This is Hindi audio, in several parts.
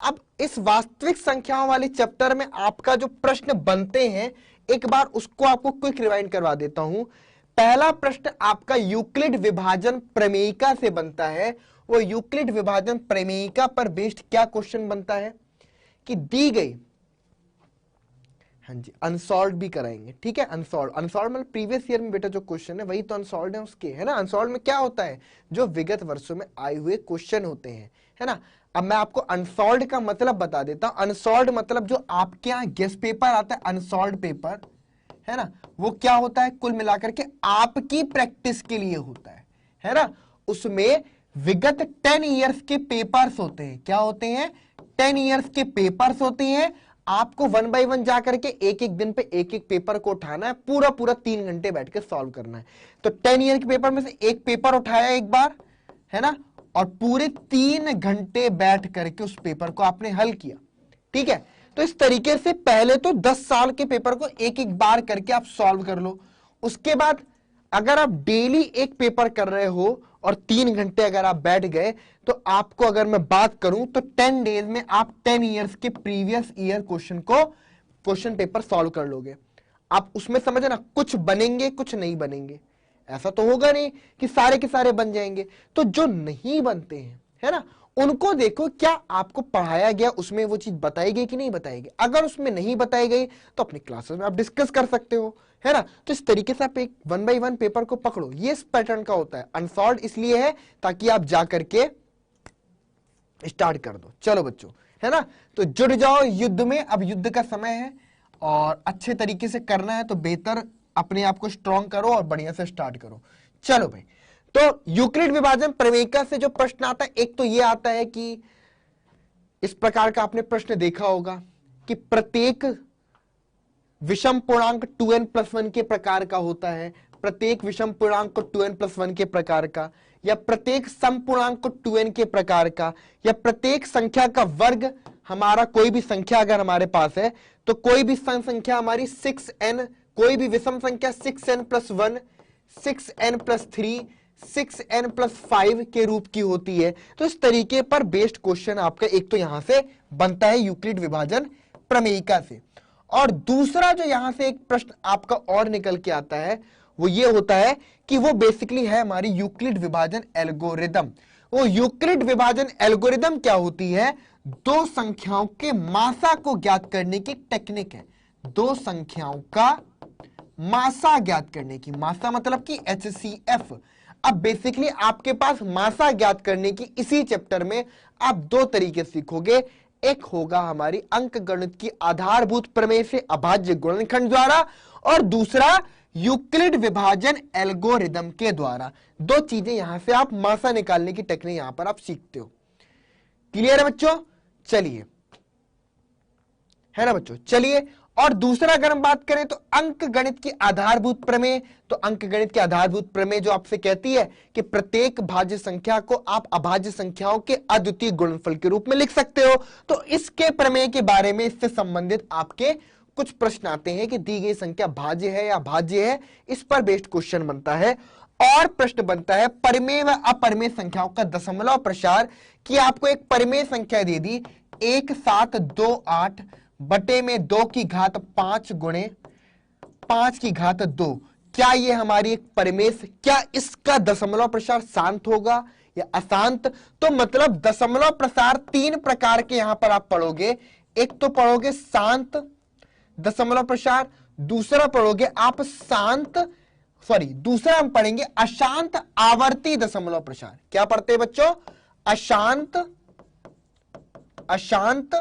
अब इस वास्तविक संख्याओं वाले चैप्टर में आपका जो प्रश्न बनते हैं, एक बार उसको आपको क्विक रिवाइंड करवा देता हूं। पहला प्रश्न आपका यूक्लिड विभाजन प्रमेयिका से बनता है। वो यूक्लिड विभाजन प्रमेयिका पर बेस्ड क्या क्वेश्चन बनता है कि दी गई, हाँ जी, अनसॉल्व भी कराएंगे, ठीक है। अनसॉल्व मतलब प्रीवियस ईयर में बेटा जो क्वेश्चन है वही तो अनसॉल्व है उसके, है ना। अनसॉल्व में क्या होता है, जो विगत वर्षों में आए हुए क्वेश्चन होते हैं, है ना। अब मैं आपको अनसॉल्व का मतलब बता देता हूं। अनसॉल्व मतलब जो आपके यहाँ गेस्ट पेपर आता है, अनसॉल्व पेपर, है ना, वो क्या होता है, कुल मिलाकर के आपकी प्रैक्टिस के लिए होता है ना। उसमें विगत 10 इयर्स के पेपर्स होते हैं। क्या होते हैं, 10 इयर्स के पेपर्स होते हैं। आपको 1 बाय 1 जाकर के एक एक दिन पे एक एक पेपर को उठाना है, पूरा पूरा 3 घंटे बैठ के सॉल्व करना है। तो 10 ईयर के पेपर में से एक पेपर उठाया एक बार, है ना, और पूरे 3 घंटे बैठ करके उस पेपर को आपने हल किया, ठीक है। तो इस तरीके से पहले तो 10 साल के पेपर को एक एक बार करके आप सॉल्व कर लो। उसके बाद अगर आप डेली एक पेपर कर रहे हो और 3 घंटे अगर आप बैठ गए, तो आपको अगर मैं बात करूं तो 10 डेज में आप 10 इयर्स के previous year question paper solve कर लोगे। आप उसमें समझना, कुछ बनेंगे कुछ नहीं बनेंगे, ऐसा तो होगा नहीं कि सारे के सारे बन जाएंगे। तो जो नहीं बनते हैं, है ना, उनको देखो क्या आपको पढ़ाया गया उसमें वो चीज बताई गई कि नहीं बताई गई। अगर उसमें नहीं बताई गई तो अपनी क्लासेस में आप डिस्कस कर सकते हो, है ना। तो इस तरीके से आप एक 1 बाय 1 पेपर को पकड़ो। ये इस पैटर्न का होता है। अनसॉल्व इसलिए है ताकि आप जाकर के स्टार्ट कर दो। चलो बच्चों, है ना, तो जुड़ जाओ युद्ध में। अब युद्ध का समय है और अच्छे तरीके से करना है, तो बेहतर अपने आप को स्ट्रॉन्ग करो और बढ़िया से स्टार्ट करो। चलो भाई, तो यूक्लिड विभाजन प्रमेयिका से जो प्रश्न आता है, एक तो ये आता है कि इस प्रकार का आपने प्रश्न देखा होगा कि प्रत्येक विषम पूर्णांक 2n+1 के प्रकार का होता है, प्रत्येक विषम पूर्णांक को 2n+1 के प्रकार का, या प्रत्येक सम पूर्णांक को 2n के प्रकार का, या प्रत्येक संख्या का वर्ग, हमारा कोई भी संख्या अगर हमारे पास है तो कोई भी सम संख्या हमारी 6n, कोई भी विषम संख्या 6n+1, 6n+3, 6n+5 के रूप की होती है। तो इस तरीके पर बेस्ड क्वेश्चन आपका एक तो यहां से बनता है यूक्लिड विभाजन प्रमेयिका से। और दूसरा जो यहां से एक प्रश्न आपका और निकल के आता है वो ये होता है कि वो बेसिकली है हमारी यूक्लिड विभाजन एल्गोरिदम। वो यूक्लिड विभाजन एल्गोरिदम क्या होती है, दो संख्याओं के मासा को ज्ञात करने की टेक्निक है। दो संख्याओं का मासा ज्ञात करने की, मासा मतलब कि HCF। अब बेसिकली आपके पास मासा ज्ञात करने की इसी चैप्टर में आप दो तरीके सीखोगे। एक होगा हमारी अंक गणित की आधारभूत प्रमेय से अभाज्य गुणनखंड द्वारा, और दूसरा यूक्लिड विभाजन एल्गोरिदम के द्वारा। दो चीजें यहां से आप मासा निकालने की टेक्निक यहां पर आप सीखते हो। क्लियर है बच्चों? चलिए, है ना बच्चों, चलिए। और दूसरा अगर हम बात करें तो अंक गणित की आधारभूत प्रमेय। तो अंक गणित की आधारभूत प्रमेय जो आपसे कहती है कि प्रत्येक भाज्य संख्या को आप अभाज्य संख्याओं के अद्वितीय गुणनफल के रूप में लिख सकते हो। तो इसके प्रमेय के बारे में, इससे संबंधित आपके कुछ प्रश्न आते हैं कि दी गई संख्या भाज्य है या भाज्य है, इस पर बेस्ड क्वेश्चन बनता है। और प्रश्न बनता है परिमेय व अपरिमेय संख्याओं का दशमलव प्रसार, कि आपको एक परिमेय संख्या दे दी 1728 बटे में 2 की घात 5 गुणे 5 की घात 2। क्या ये हमारी एक परिमेय, क्या इसका दशमलव प्रसार शांत होगा या अशांत? तो मतलब दशमलव प्रसार 3 प्रकार के यहां पर आप पढ़ोगे। एक तो पढ़ोगे शांत दशमलव प्रसार, दूसरा पढ़ोगे आप दूसरा हम पढ़ेंगे अशांत आवर्ती दशमलव प्रसार। क्या पढ़ते हैं बच्चों? अशांत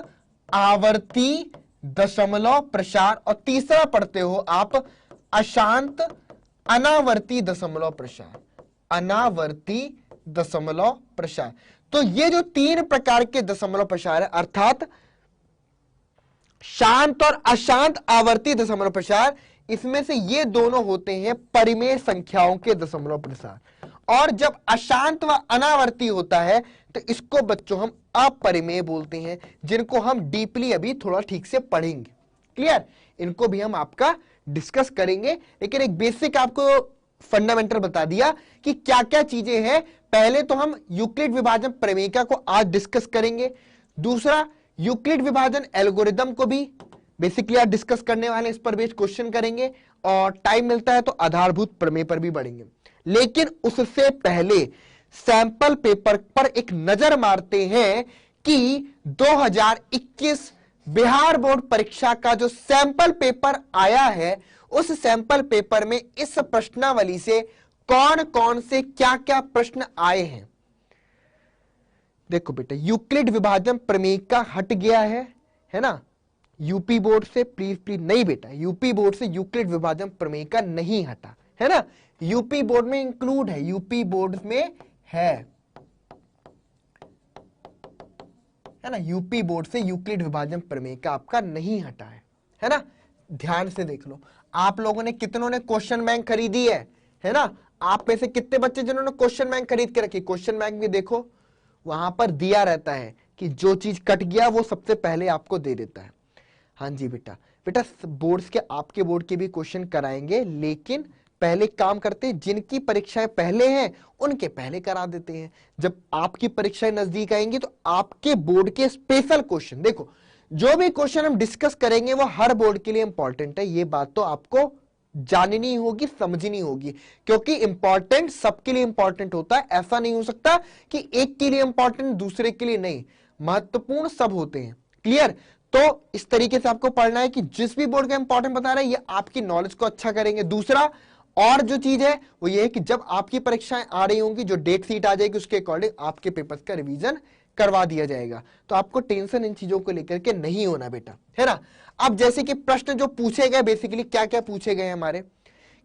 आवर्ती दशमलव प्रसार। और तीसरा पढ़ते हो आप अशांत अनावर्ती दशमलव प्रसार, अनावर्ती दशमलव प्रसार। तो ये जो 3 प्रकार के दशमलव प्रसार है, अर्थात शांत और अशांत आवर्ती दशमलव प्रसार, इसमें से ये दोनों होते हैं परिमेय संख्याओं के दशमलव प्रसार। और जब अशांत व अनावर्ती होता है तो इसको बच्चों हम अपरिमेय बोलते हैं, जिनको हम डीपली अभी थोड़ा ठीक से पढ़ेंगे। क्लियर? इनको भी हम आपका डिस्कस करेंगे, लेकिन एक बेसिक आपको फंडामेंटल बता दिया कि क्या क्या चीजें हैं। पहले तो हम यूक्लिड विभाजन प्रमेयिका को आज डिस्कस करेंगे। दूसरा यूक्लिड विभाजन एल्गोरिदम को भी बेसिकली आज डिस्कस करने वाले, इस पर बेस्ड क्वेश्चन करेंगे और टाइम मिलता है तो आधारभूत प्रमेय पर भी बढ़ेंगे। लेकिन उससे पहले सैंपल पेपर पर एक नजर मारते हैं कि 2021 बिहार बोर्ड परीक्षा का जो सैंपल पेपर आया है, उस सैंपल पेपर में इस प्रश्नावली से कौन कौन से क्या क्या प्रश्न आए हैं। देखो बेटा, यूक्लिड विभाजन प्रमेय का हट गया है ना, यूपी बोर्ड से, प्लीज प्लीज नहीं बेटा, यूपी बोर्ड से यूक्लिड विभाजन प्रमेय का नहीं हटा, है ना, यूपी बोर्ड में इंक्लूड है, यूपी बोर्ड में है ना, यूपी बोर्ड से यूक्लिड विभाजन प्रमेय का आपका नहीं हटा है ना। ध्यान से देख लो, आप लोगों ने कितनों ने क्वेश्चन बैंक खरीदी है ना, आप में से कितने बच्चे जिन्होंने क्वेश्चन बैंक खरीद के रखी, क्वेश्चन बैंक भी देखो वहां पर दिया रहता है कि जो चीज कट गया वो सबसे पहले आपको दे देता है। हाँ जी बेटा, बेटा बोर्ड्स के, आपके बोर्ड के भी क्वेश्चन कराएंगे, लेकिन पहले काम करते हैं जिनकी परीक्षाएं पहले हैं उनके पहले करा देते हैं। जब आपकी परीक्षाएं नजदीक आएंगी तो आपके बोर्ड के स्पेशल क्वेश्चन, देखो जो भी क्वेश्चन हम डिस्कस करेंगे वो हर बोर्ड के लिए इंपॉर्टेंट है, ये बात तो आपको जाननी होगी, समझनी होगी, क्योंकि इंपॉर्टेंट सबके लिए इंपॉर्टेंट होता है। ऐसा नहीं हो सकता कि एक के लिए इंपॉर्टेंट दूसरे के लिए नहीं, महत्वपूर्ण सब होते हैं। क्लियर? तो इस तरीके से आपको पढ़ना है कि जिस भी बोर्ड का इंपॉर्टेंट बता रहे हैं ये आपकी नॉलेज को अच्छा करेंगे। दूसरा और जो चीज है वो ये है कि जब आपकी परीक्षाएं आ रही होंगी, जो डेट शीट आ जाएगी उसके अकॉर्डिंग आपके पेपर्स का रिवीजन करवा दिया जाएगा, तो आपको टेंशन इन चीजों को लेकर के नहीं होना बेटा, है ना। अब जैसे कि प्रश्न जो पूछे गए, बेसिकली क्या क्या पूछे गए हमारे,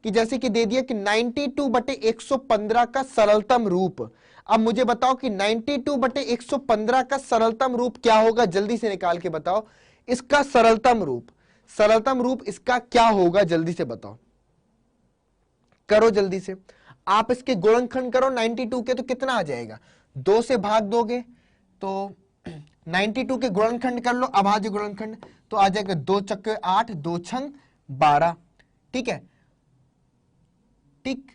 कि जैसे कि दे दिया कि 92/115 का सरलतम रूप। अब मुझे बताओ कि 92/115 का सरलतम रूप क्या होगा, जल्दी से निकाल के बताओ इसका सरलतम रूप। सरलतम रूप इसका क्या होगा, जल्दी से बताओ, करो जल्दी से। आप इसके गुणनखंड करो 92 के, तो कितना आ जाएगा, 2 से भाग दोगे तो 92 के गुणनखंड कर लो, अभाज्य गुणनखंड, तो आ जाएगा 2 चक्के 8, 2 छंग 12, ठीक है, ठीक,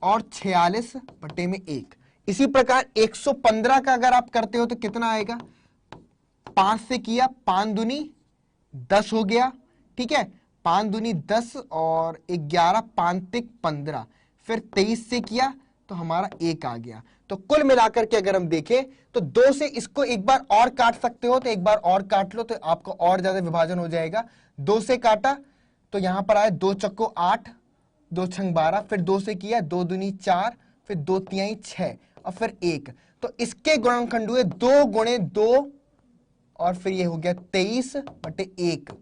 और 46/1। इसी प्रकार 115 का अगर आप करते हो तो कितना आएगा, 5 से किया, 5 दूनी 10 हो गया, ठीक है, 5 दूनी 10 और 11, 5 तिक 15, फिर 23 से किया तो हमारा 1 आ गया। तो कुल मिलाकर के अगर हम देखें तो 2 से इसको एक बार और काट सकते हो, तो एक बार और काट लो तो आपको और ज्यादा विभाजन हो जाएगा। 2 से काटा तो यहां पर आया 2 चक्को 8, 2 छंग 12, फिर 2 से किया, 2 दूनी 4, फिर 2 तिहाई 6 और फिर 1, तो इसके गुणनखंड हुए 2 गुणे 2 और फिर ये हो गया 23/1।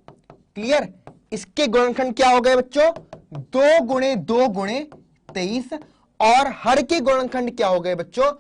क्लियर? इसके गुणनखंड क्या हो गए बच्चों, 2 गुणे 2 गुणे 23, और हर के गुणनखंड क्या हो गए बच्चों,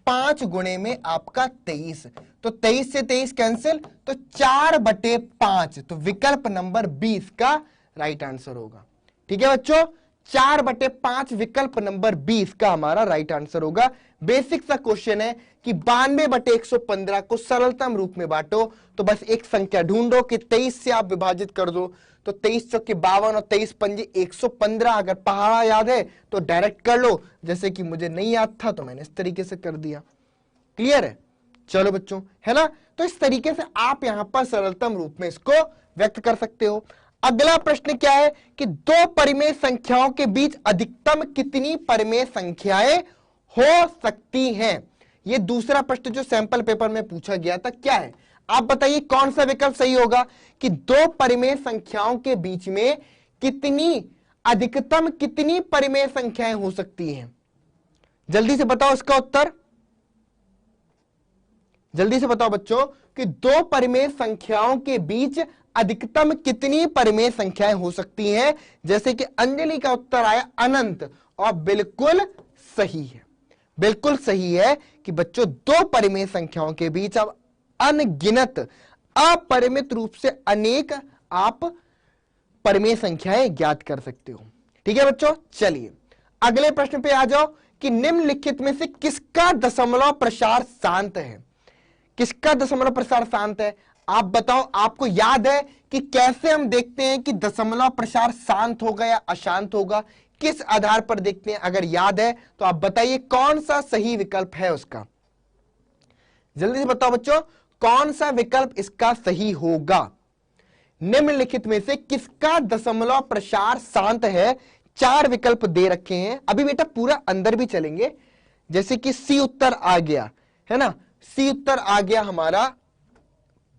5 गुणे में आपका 23, तो 23 से 23 कैंसिल, तो 4/5, तो विकल्प नंबर 20 का राइट आंसर होगा। ठीक है बच्चों, 4/5 विकल्प नंबर 20 का हमारा राइट आंसर होगा। बेसिक सा क्वेश्चन है कि 92/115 को सरलतम रूप में बांटो, तो बस एक संख्या ढूंढो कि 23 से आप विभाजित कर दो, तो 23 चौके 52 और 23 पंजे 115। अगर पहाड़ा याद है तो डायरेक्ट कर लो, जैसे कि मुझे नहीं याद था तो मैंने इस तरीके से कर दिया। क्लियर है? चलो बच्चों, है ना, तो इस तरीके से आप यहां पर सरलतम रूप में इसको व्यक्त कर सकते हो। अगला प्रश्न क्या है कि 2 परिमेय संख्याओं के बीच अधिकतम कितनी परिमेय संख्याएं हो सकती हैं। यह दूसरा प्रश्न जो सैंपल पेपर में पूछा गया था, क्या है आप बताइए कौन सा विकल्प सही होगा कि 2 परिमेय संख्याओं के बीच में अधिकतम कितनी परिमेय संख्याएं हो सकती हैं। जल्दी से बताओ इसका उत्तर, जल्दी से बताओ बच्चों कि 2 परिमेय संख्याओं के बीच अधिकतम कितनी परिमेय संख्याएं हो सकती हैं। जैसे कि अंजलि का उत्तर आया अनंत, और बिल्कुल सही है, बिल्कुल सही है कि बच्चों 2 परिमेय संख्याओं के बीच अब अनगिनत अपरिमित रूप से अनेक आप परिमेय संख्याएं ज्ञात कर सकते हो। ठीक है बच्चों, चलिए अगले प्रश्न पे आ जाओ कि निम्नलिखित में से किसका दशमलव प्रसार शांत है। किसका दशमलव प्रसार शांत है, आप बताओ। आपको याद है कि कैसे हम देखते हैं कि दशमलव प्रसार शांत होगा या अशांत होगा, किस आधार पर देखते हैं, अगर याद है तो आप बताइए कौन सा सही विकल्प है उसका। जल्दी से बताओ बच्चों, कौन सा विकल्प इसका सही होगा? निम्नलिखित में से किसका दशमलव प्रसार शांत है? 4 विकल्प दे रखे हैं। अभी बेटा पूरा अंदर भी चलेंगे, जैसे कि सी उत्तर आ गया है ना, सी उत्तर आ गया हमारा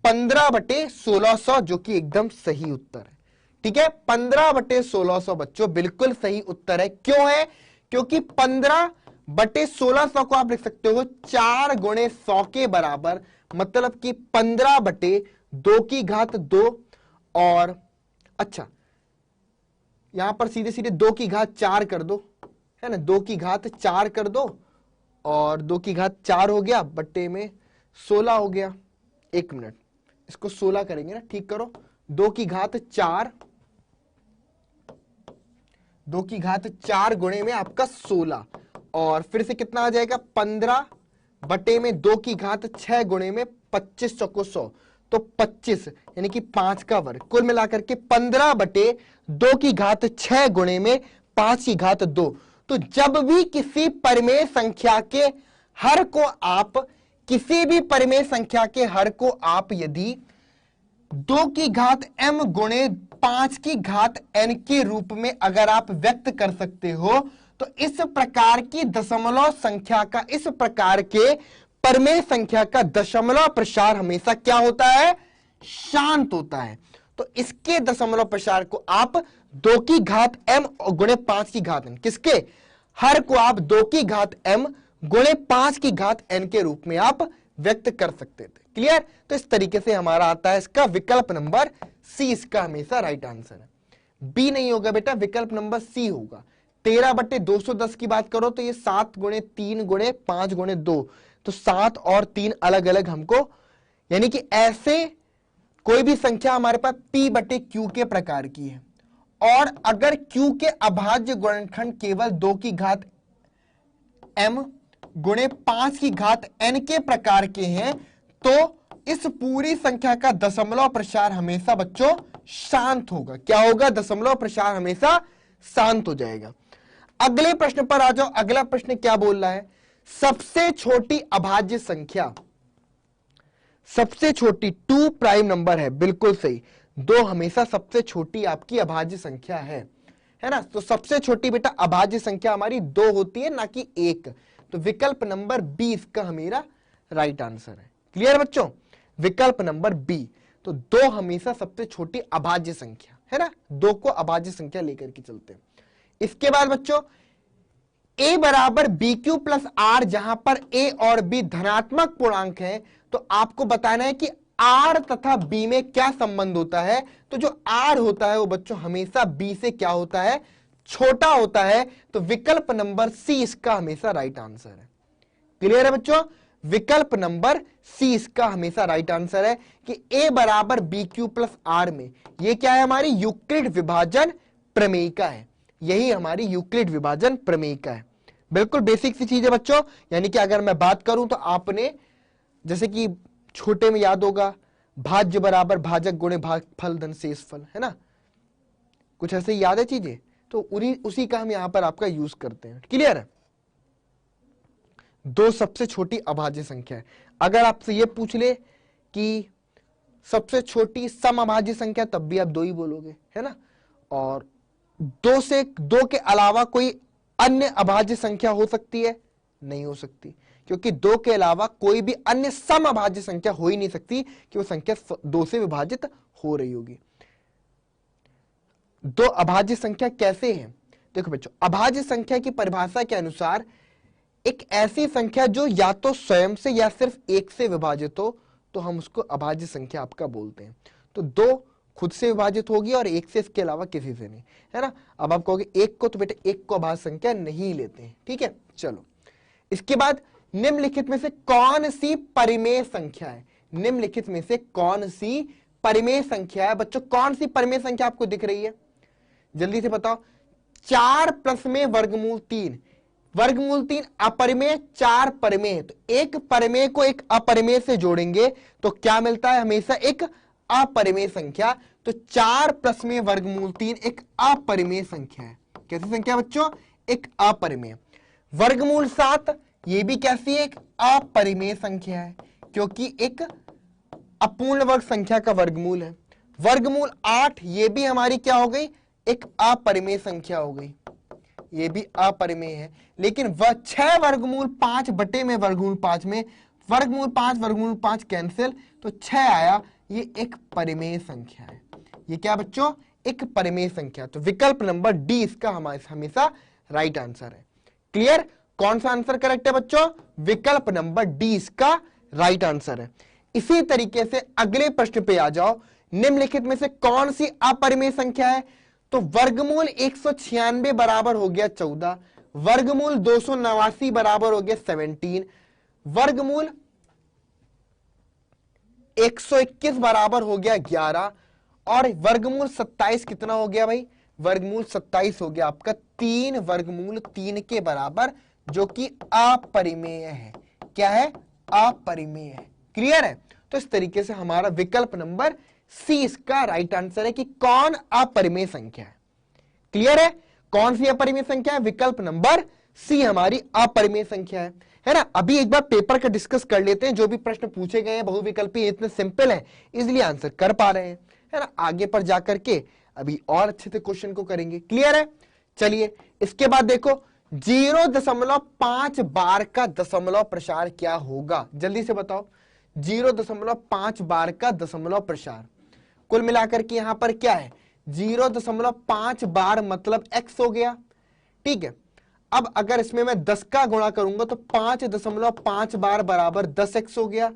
15/1600, जो कि एकदम सही उत्तर है। ठीक है, 15/1600 बच्चों बिल्कुल सही उत्तर है। क्यों है? क्योंकि 15/1600 को आप लिख सकते हो 4 गुणे 100 के बराबर, मतलब कि 15/2 और अच्छा यहां पर सीधे सीधे 2 की घात 4 कर दो, है ना, 2 की घात 4 कर दो और 2 की घात 4 हो गया, बट्टे में 16 हो गया। 1 मिनट, इसको 16 करेंगे ना, ठीक करो। 2 की घात 4, 2 की घात 4 गुणे में आपका 16 और फिर से कितना आ जाएगा 15 बटे में 2 की घात 6 गुणे में 25 चौको 100, तो 25 यानी कि 5 का वर्ग, कुल मिलाकर के 15/2 की घात 6 गुणे में 5 की घात 2। तो जब भी किसी परिमेय संख्या के हर को आप, किसी भी परिमेय संख्या के हर को आप यदि 2 की घात m गुणे 5 की घात n के रूप में अगर आप व्यक्त कर सकते हो, तो इस प्रकार की दशमलव संख्या का, इस प्रकार के परिमेय संख्या का दशमलव प्रसार हमेशा क्या होता है? शांत होता है। तो इसके दशमलव प्रसार को आप 2 की घात m गुणे 5 की घात n, किसके हर को आप 2 की घात m गुणे 5 की घात n के रूप में आप व्यक्त कर सकते थे। क्लियर? तो इस तरीके से हमारा आता है इसका विकल्प नंबर सी, इसका हमेशा राइट आंसर है। बी नहीं होगा बेटा, विकल्प नंबर सी होगा। 13/210 की बात करो तो ये 7 गुणे 3 गुणे 5 गुणे 2, तो 7 और 3 अलग अलग हमको, यानी कि ऐसे कोई भी संख्या हमारे पास p/q के प्रकार की है, और अगर q के अभाज्य गुणनखंड केवल 2 की घात m गुणे 5 की घात n के प्रकार के हैं, तो इस पूरी संख्या का दशमलव प्रसार हमेशा बच्चों शांत होगा। क्या होगा? दशमलव प्रसार हमेशा शांत हो जाएगा। अगले प्रश्न पर आ जाओ। अगला प्रश्न क्या बोल रहा है? सबसे छोटी अभाज्य संख्या, सबसे छोटी 2 प्राइम नंबर है, बिल्कुल सही। 2 हमेशा सबसे छोटी आपकी अभाज्य संख्या है ना। तो सबसे छोटी बेटा अभाज्य संख्या हमारी 2 होती है, ना कि 1। तो विकल्प नंबर बी इसका हमेरा राइट आंसर है। क्लियर बच्चों? विकल्प नंबर बी। तो 2 हमेशा सबसे छोटी अभाज्य संख्या है ना, 2 को अभाज्य संख्या लेकर के चलते हैं। इसके बाद बच्चों a बराबर BQ प्लस R, जहां पर a और b धनात्मक पूर्णांक है, तो आपको बताना है कि R तथा B में क्या संबंध होता है। तो जो R होता है वो बच्चों हमेशा B से क्या होता है? छोटा होता है। तो विकल्प नंबर सी इसका हमेशा राइट आंसर है। क्लियर है बच्चों? विकल्प नंबर सी इसका हमेशा राइट आंसर है कि a बराबर BQ प्लस R में ये क्या है? हमारी यूक्लिड विभाजन प्रमेयिका है। यही हमारी यूक्लिड विभाजन प्रमेयिका है। बिल्कुल बेसिक सी चीज है बच्चों। यानी कि अगर मैं बात करूं तो आपने जैसे कि छोटे में याद होगा, भाज्य बराबर भाजक गुणे भागफल धन शेषफल, है ना, कुछ ऐसे ही याद है चीजें। तो उसी का हम यहां पर आपका यूज करते हैं। क्लियर है? 2 सबसे छोटी अभाज्य संख्या है। अगर आपसे ये पूछ ले कि सबसे छोटी समअभाज्य संख्या, तब भी आप 2 ही बोलोगे, है ना। और 2 के अलावा कोई अन्य अभाज्य संख्या हो सकती है? नहीं हो सकती, क्योंकि 2 के अलावा कोई भी अन्य समअभाज्य संख्या हो ही नहीं सकती कि वो संख्या 2 से विभाजित हो रही होगी। 2 अभाज्य संख्या कैसे हैं? देखो बच्चों, अभाज्य संख्या की परिभाषा के अनुसार एक ऐसी संख्या जो या तो स्वयं से या सिर्फ 1 से विभाजित हो, तो हम उसको अभाज्य संख्या आपका बोलते हैं। तो 2 खुद से विभाजित होगी और 1 से, इसके अलावा किसी से नहीं, है ना। अब आप कहोगे 1 को, तो बेटे 1 को अभाज्य संख्या नहीं लेते हैं। ठीक है, चलो। इसके बाद निम्नलिखित में से कौन सी परिमेय संख्या है? निम्नलिखित में से कौन सी परिमेय संख्या है? बच्चों कौन सी परिमेय संख्या आपको दिख रही है? जल्दी से बताओ। 4 प्लस में वर्गमूल 3, वर्गमूल 3 अपरिमेय, 4 परिमेय। तो एक परिमेय को एक अपरिमेय से जोड़ेंगे तो क्या मिलता है? हमेशा एक अपरिमेय संख्या। तो 4 प्लस में वर्गमूल 3 एक अपरिमेय संख्या है। कैसी संख्या बच्चों? एक अपरिमेय। वर्गमूल 7 ये भी कैसी है? एक अपरिमेय संख्या है, क्योंकि एक अपूर्ण वर्ग संख्या का वर्गमूल है। वर्गमूल 8, ये भी हमारी क्या हो गई, एक अपरिमेय संख्या हो गई, ये भी अपरिमेय है। लेकिन वह 6 वर्गमूल 5 बटे में वर्गमूल 5 में वर्गमूल 5 कैंसिल, तो 6 आया, ये एक परिमेय संख्या है। ये क्या बच्चों, एक परिमेय संख्या। तो विकल्प नंबर डी इसका हमेशा राइट आंसर है। क्लियर, कौन सा आंसर करेक्ट है बच्चों, विकल्प नंबर डी इसका राइट आंसर है। इसी तरीके से अगले प्रश्न पे आ जाओ, निम्नलिखित में से कौन सी अपरिमेय संख्या है, तो वर्गमूल 196 बराबर हो गया 14, वर्गमूल 289 बराबर हो गया 17, वर्गमूल 121 बराबर हो गया 11, और वर्गमूल 27 कितना हो गया भाई, वर्गमूल 27 हो गया आपका 3 वर्गमूल 3 के बराबर, जो कि अपरिमेय है। क्या है, अपरिमेय है। क्लियर है, तो इस तरीके से हमारा विकल्प नंबर सी इसका राइट आंसर है कि कौन अपरिमेय संख्या है। क्लियर है, कौन सी अपरिमेय संख्या है, विकल्प नंबर सी हमारी अपरिमेय संख्या है ना। अभी एक बार पेपर का डिस्कस कर लेते हैं, जो भी प्रश्न पूछे गए हैं बहुविकल्पी इतने सिंपल है, इजिली आंसर कर पा रहे हैं, है ना। आगे पर जाकर के अभी और अच्छे से क्वेश्चन को करेंगे। क्लियर है, चलिए इसके बाद देखो 0.5 बार का दशमलव प्रसार क्या होगा, जल्दी से बताओ। 0.5 बार का दशमलव प्रसार, कुल मिलाकर के यहां पर क्या है, 0.5 बार मतलब x हो गया, ठीक है। अब अगर इसमें मैं 10 का गुणा करूंगा तो 5.5 बार बराबर 10x हो गया।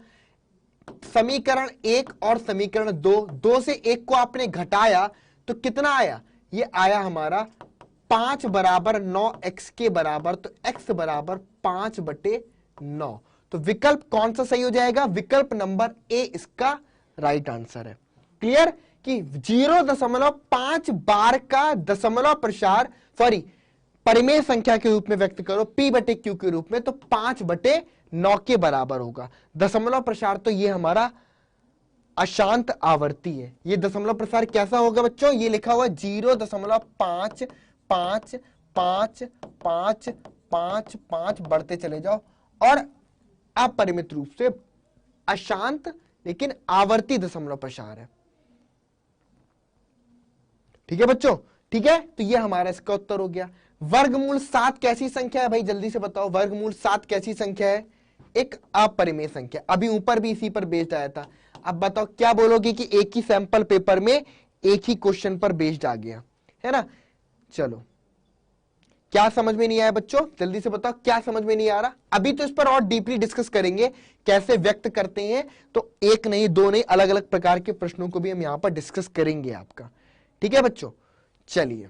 समीकरण 1 और समीकरण 2 से 1 को आपने घटाया तो कितना आया, ये आया हमारा 5 बराबर 9x के बराबर, तो x बराबर 5/9। तो विकल्प कौन सा सही हो जाएगा, विकल्प नंबर ए इसका राइट आंसर है। क्लियर, कि 0.5 बार का दशमलव प्रसार, सॉरी परिमेय संख्या के रूप में व्यक्त करो p/q के रूप में, तो 5/9 के बराबर होगा। दशमलव प्रसार तो ये हमारा अशांत आवर्ती है। ये दशमलव प्रसार कैसा होगा बच्चों, ये लिखा हुआ 0.5555555 बढ़ते चले जाओ, और अपरिमित रूप से अशांत लेकिन आवर्ती दशमलव प्रसार है। ठीक है बच्चों, ठीक है, तो ये हमारा इसका उत्तर हो गया। वर्गमूल 7 कैसी संख्या है भाई, जल्दी से बताओ, वर्गमूल 7 कैसी संख्या है, एक अपरिमेय संख्या। अभी ऊपर भी इसी पर बेस्ड आया था। अब बताओ क्या बोलोगे कि एक ही सैंपल पेपर में एक ही क्वेश्चन पर बेस्ड आ गया, है ना। चलो, क्या समझ में नहीं आया बच्चों, जल्दी से बताओ क्या समझ में नहीं आ रहा। अभी तो इस पर और डीपली डिस्कस करेंगे, कैसे व्यक्त करते हैं, तो एक नहीं दो नहीं अलग अलग प्रकार के प्रश्नों को भी हम यहां पर डिस्कस करेंगे आपका। ठीक है बच्चों, चलिए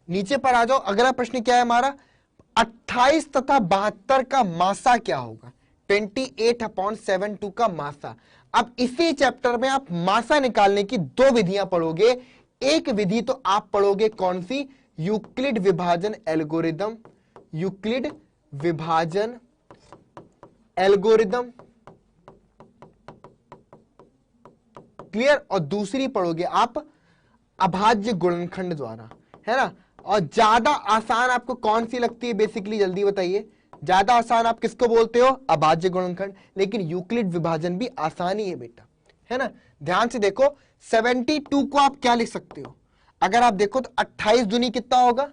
नीचे पर आ जाओ। अगला प्रश्न क्या है हमारा, 28 तथा 72 का मासा क्या होगा, 28/72 का मासा। अब इसी चैप्टर में आप मासा निकालने की 2 विधियां पढ़ोगे। एक विधि तो आप पढ़ोगे कौन सी, यूक्लिड विभाजन एल्गोरिदम, यूक्लिड विभाजन एल्गोरिदम, क्लियर। और दूसरी पढ़ोगे आप अभाज्य गुणनखंड द्वारा, है ना। और ज्यादा आसान आपको कौन सी लगती है बेसिकली, जल्दी बताइए। ज्यादा आसान आप किसको बोलते हो, अभाज्य गुणनखंड, लेकिन यूक्लिड विभाजन भी आसान ही है बेटा, है ना। ध्यान से देखो, 72 को आप क्या लिख सकते हो, अगर आप देखो तो 28 दूनी कितना होगा,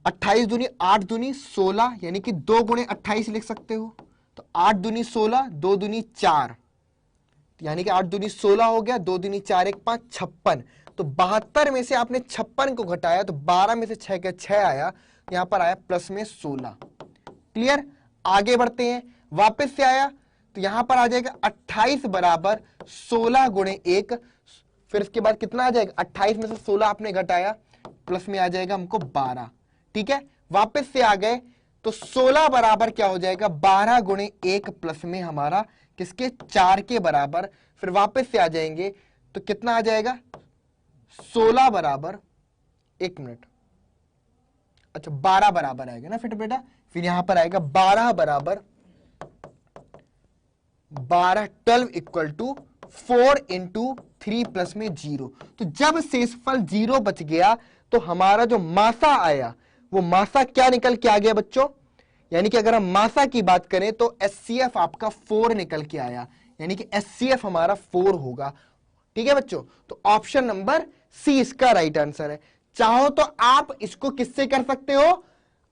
28 दूनी 8 दूनी 16, यानी कि 2 गुणे 28 लिख सकते हो। तो 8 दूनी 16, 2 दूनी 4, यानी कि 8 दूनी 16 हो गया, 2 दूनी 4 1 5 56। तो 72 में से आपने 56 को घटाया तो 12 में से 6 का 6 आया, यहां पर आया प्लस में 16। क्लियर, आगे बढ़ते हैं, वापस से आया तो यहां पर आ जाएगा 28 बराबर 16 गुणे 1, फिर इसके बाद कितना आ जाएगा, 28 में से 16 आपने घटाया, प्लस में आ जाएगा हमको 12। ठीक है, वापस से आ गए तो 16 बराबर क्या हो जाएगा, 12 गुणे 1 प्लस में हमारा किसके 4 के बराबर, फिर वापस से आ जाएंगे तो कितना आ जाएगा, 16 बराबर 1 मिनट, अच्छा 12 बराबर आएगा ना फिर बेटा, फिर यहां पर आएगा 12 बराबर 12 इक्वल टू 4 इंटू 3 प्लस में 0। तो जब शेषफल 0 बच गया तो हमारा जो मासा आया वो मासा क्या निकल के आ गया बच्चों, यानी कि अगर हम मासा की बात करें तो एचसीएफ आपका 4 निकल के आया। यानी कि HCF हमारा 4 होगा। ठीक है बच्चों, तो ऑप्शन नंबर सी इसका राइट आंसर है। चाहो तो आप इसको किससे कर सकते हो,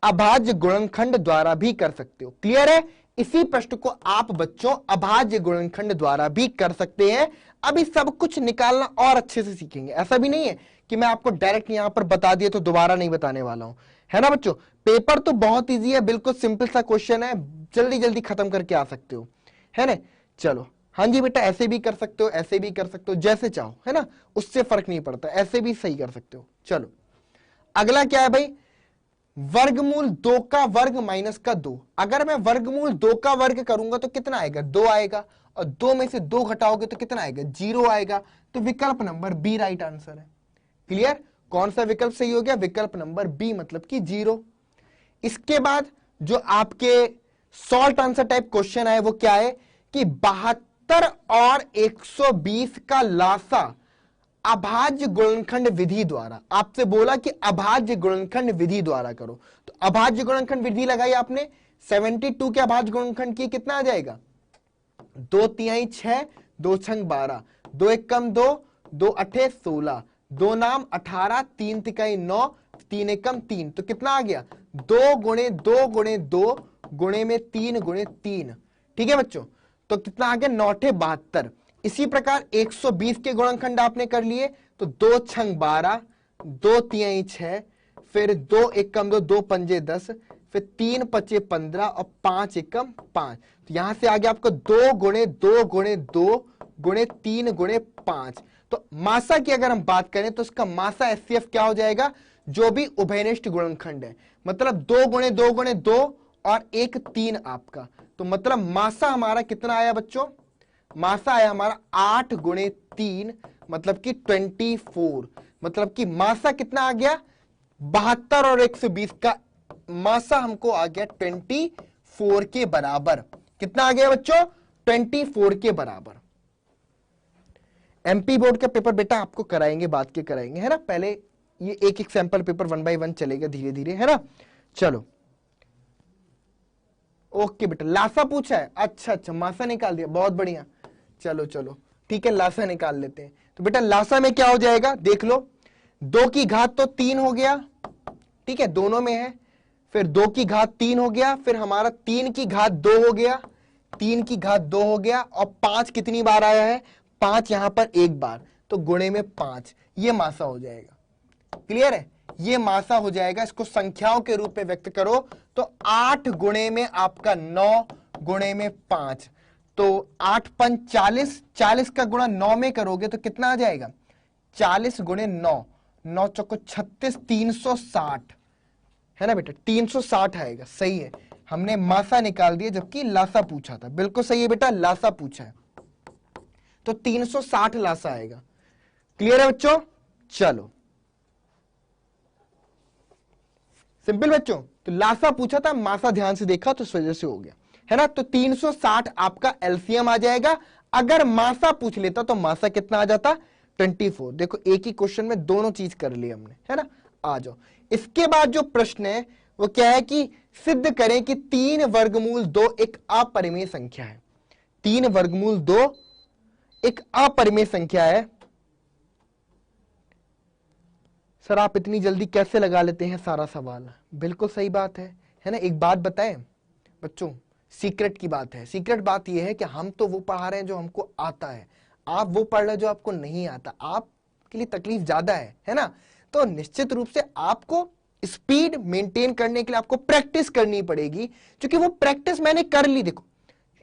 अभाज्य गुणनखंड द्वारा भी कर सकते हो। क्लियर है, इसी प्रश्न को आप बच्चों अभाज्य गुणनखंड द्वारा भी कर सकते हैं। अभी सब कुछ निकालना और अच्छे से सीखेंगे, ऐसा भी नहीं है कि मैं आपको डायरेक्ट यहां पर बता दिया तो दोबारा नहीं बताने वाला हूं, है ना बच्चों। पेपर तो बहुत इजी है, बिल्कुल सिंपल सा क्वेश्चन है, जल्दी जल्दी खत्म करके आ सकते हो, है ना। चलो हाँ जी बेटा, ऐसे भी कर सकते हो, ऐसे भी कर सकते हो, जैसे चाहो, है ना, उससे फर्क नहीं पड़ता, ऐसे भी सही कर सकते हो। चलो अगला क्या है भाई, वर्गमूल 2 का वर्ग माइनस का 2। अगर मैं वर्गमूल 2 का वर्ग करूंगा तो कितना आएगा, 2 आएगा, और 2 में से 2 घटाओगे तो कितना आएगा, 0 आएगा। तो विकल्प नंबर बी राइट आंसर है। क्लियर, कौन सा विकल्प सही हो गया, विकल्प नंबर बी मतलब कि 0। इसके बाद जो आपके सॉल्ट आंसर टाइप क्वेश्चन है वो क्या है कि 72 और 120 का लासा अभाज्य गुणनखंड विधि द्वारा, आपसे बोला कि अभाज्य गुणनखंड विधि द्वारा करो, तो अभाज्य गुणनखंड विधि लगाई आपने, 72 के अभाज्य गुणनखंड की कितना आ जाएगा, 2 तिहाई 6, 2 छंग 12, 2 एक कम 2, 2 अठे 16, 2 नाम 18, 3 तिहाई 9, 3 एक कम 3, तो कितना आ गया, 2 गुणे 2 गुणे 2 गुणे में 3 गुणे 3। ठीक है बच्चों, तो कितना आ गया, 9 अठे 72। इसी प्रकार 120 के गुणनखंड आपने कर लिए, तो 2 छंग 12, 2 तिहाई 6, फिर 2 एक कम 2, 2 पंजे 10, फिर 3 पचे 15 और 5 एकम 5। तो यहां से आ गया आपको 2 गुणे 2 गुणे 2 गुणे 3 गुणे 5। तो मासा की अगर हम बात करें तो इसका मासा HCF क्या हो जाएगा, जो भी उभयनिष्ठ गुणनखंड है, मतलब 2 गुणे 2 गुणे 2 और 1 3 आपका, तो मतलब मासा हमारा कितना आया बच्चों, मासा आया हमारा 8 गुणे 3 मतलब कि 24। मतलब कि मासा कितना आ गया, 72 और 120 का मासा हमको आ गया 24 के बराबर। कितना आ गया बच्चों, 24 के बराबर। MP बोर्ड का पेपर बेटा आपको कराएंगे, बात के कराएंगे, है ना। पहले ये एक एक सैंपल पेपर 1 बाय 1 चलेगा धीरे धीरे, है ना। चलो ओके बेटा, लासा पूछा है, अच्छा अच्छा मासा निकाल दिया, बहुत बढ़िया। चलो चलो ठीक है, लासा निकाल लेते हैं। तो बेटा लासा में क्या हो जाएगा, देख लो, 2 की घात तो 3 हो गया, ठीक है, दोनों में है, फिर 2 की घात 3 हो गया, फिर हमारा 3 की घात 2 हो गया, 3 की घात 2 हो गया, और 5 कितनी बार आया है, 5 यहां पर एक बार, तो गुणे में 5, ये मासा हो जाएगा। क्लियर है, ये मासा हो जाएगा। इसको संख्याओं के रूप में व्यक्त करो तो 8 गुणे में आपका 9 गुणे में 5, तो 8 पंच 40, 40 का गुणा 9 में करोगे तो कितना आ जाएगा, 40 गुणे 9, 9 चौको 36, 360, है ना बेटा, 360 आएगा। सही है, हमने मासा निकाल दिया जबकि लासा पूछा था। बिल्कुल सही है बेटा, लासा पूछा है तो 360 लासा आएगा। क्लियर है बच्चों, चलो सिंपल बच्चों, तो लासा पूछा था, मासा ध्यान से देखा तो इस वजह से हो गया, है ना। तो 360 आपका एलसीएम आ जाएगा। अगर मासा पूछ लेता तो मासा कितना आ जाता, 24। देखो एक ही क्वेश्चन में दोनों चीज कर ली हमने, है ना। आ जाओ, इसके बाद जो प्रश्न है वो क्या है कि सिद्ध करें कि 3 वर्गमूल 2 एक अपरिमेय संख्या है। 3 वर्गमूल 2 एक अपरिमेय संख्या है। सर आप इतनी जल्दी कैसे लगा लेते हैं सारा सवाल, बिल्कुल सही बात है ना। एक बात बताएं बच्चों, सीक्रेट की बात है। सीक्रेट बात यह है कि हम तो वो पढ़ा रहे हैं जो हमको आता है, आप वो पढ़ रहे हैं जो आपको नहीं आता, आपके लिए तकलीफ ज्यादा है ना। तो निश्चित रूप से आपको स्पीड मेंटेन करने के लिए आपको प्रैक्टिस करनी पड़ेगी, क्योंकि वो प्रैक्टिस मैंने कर ली। देखो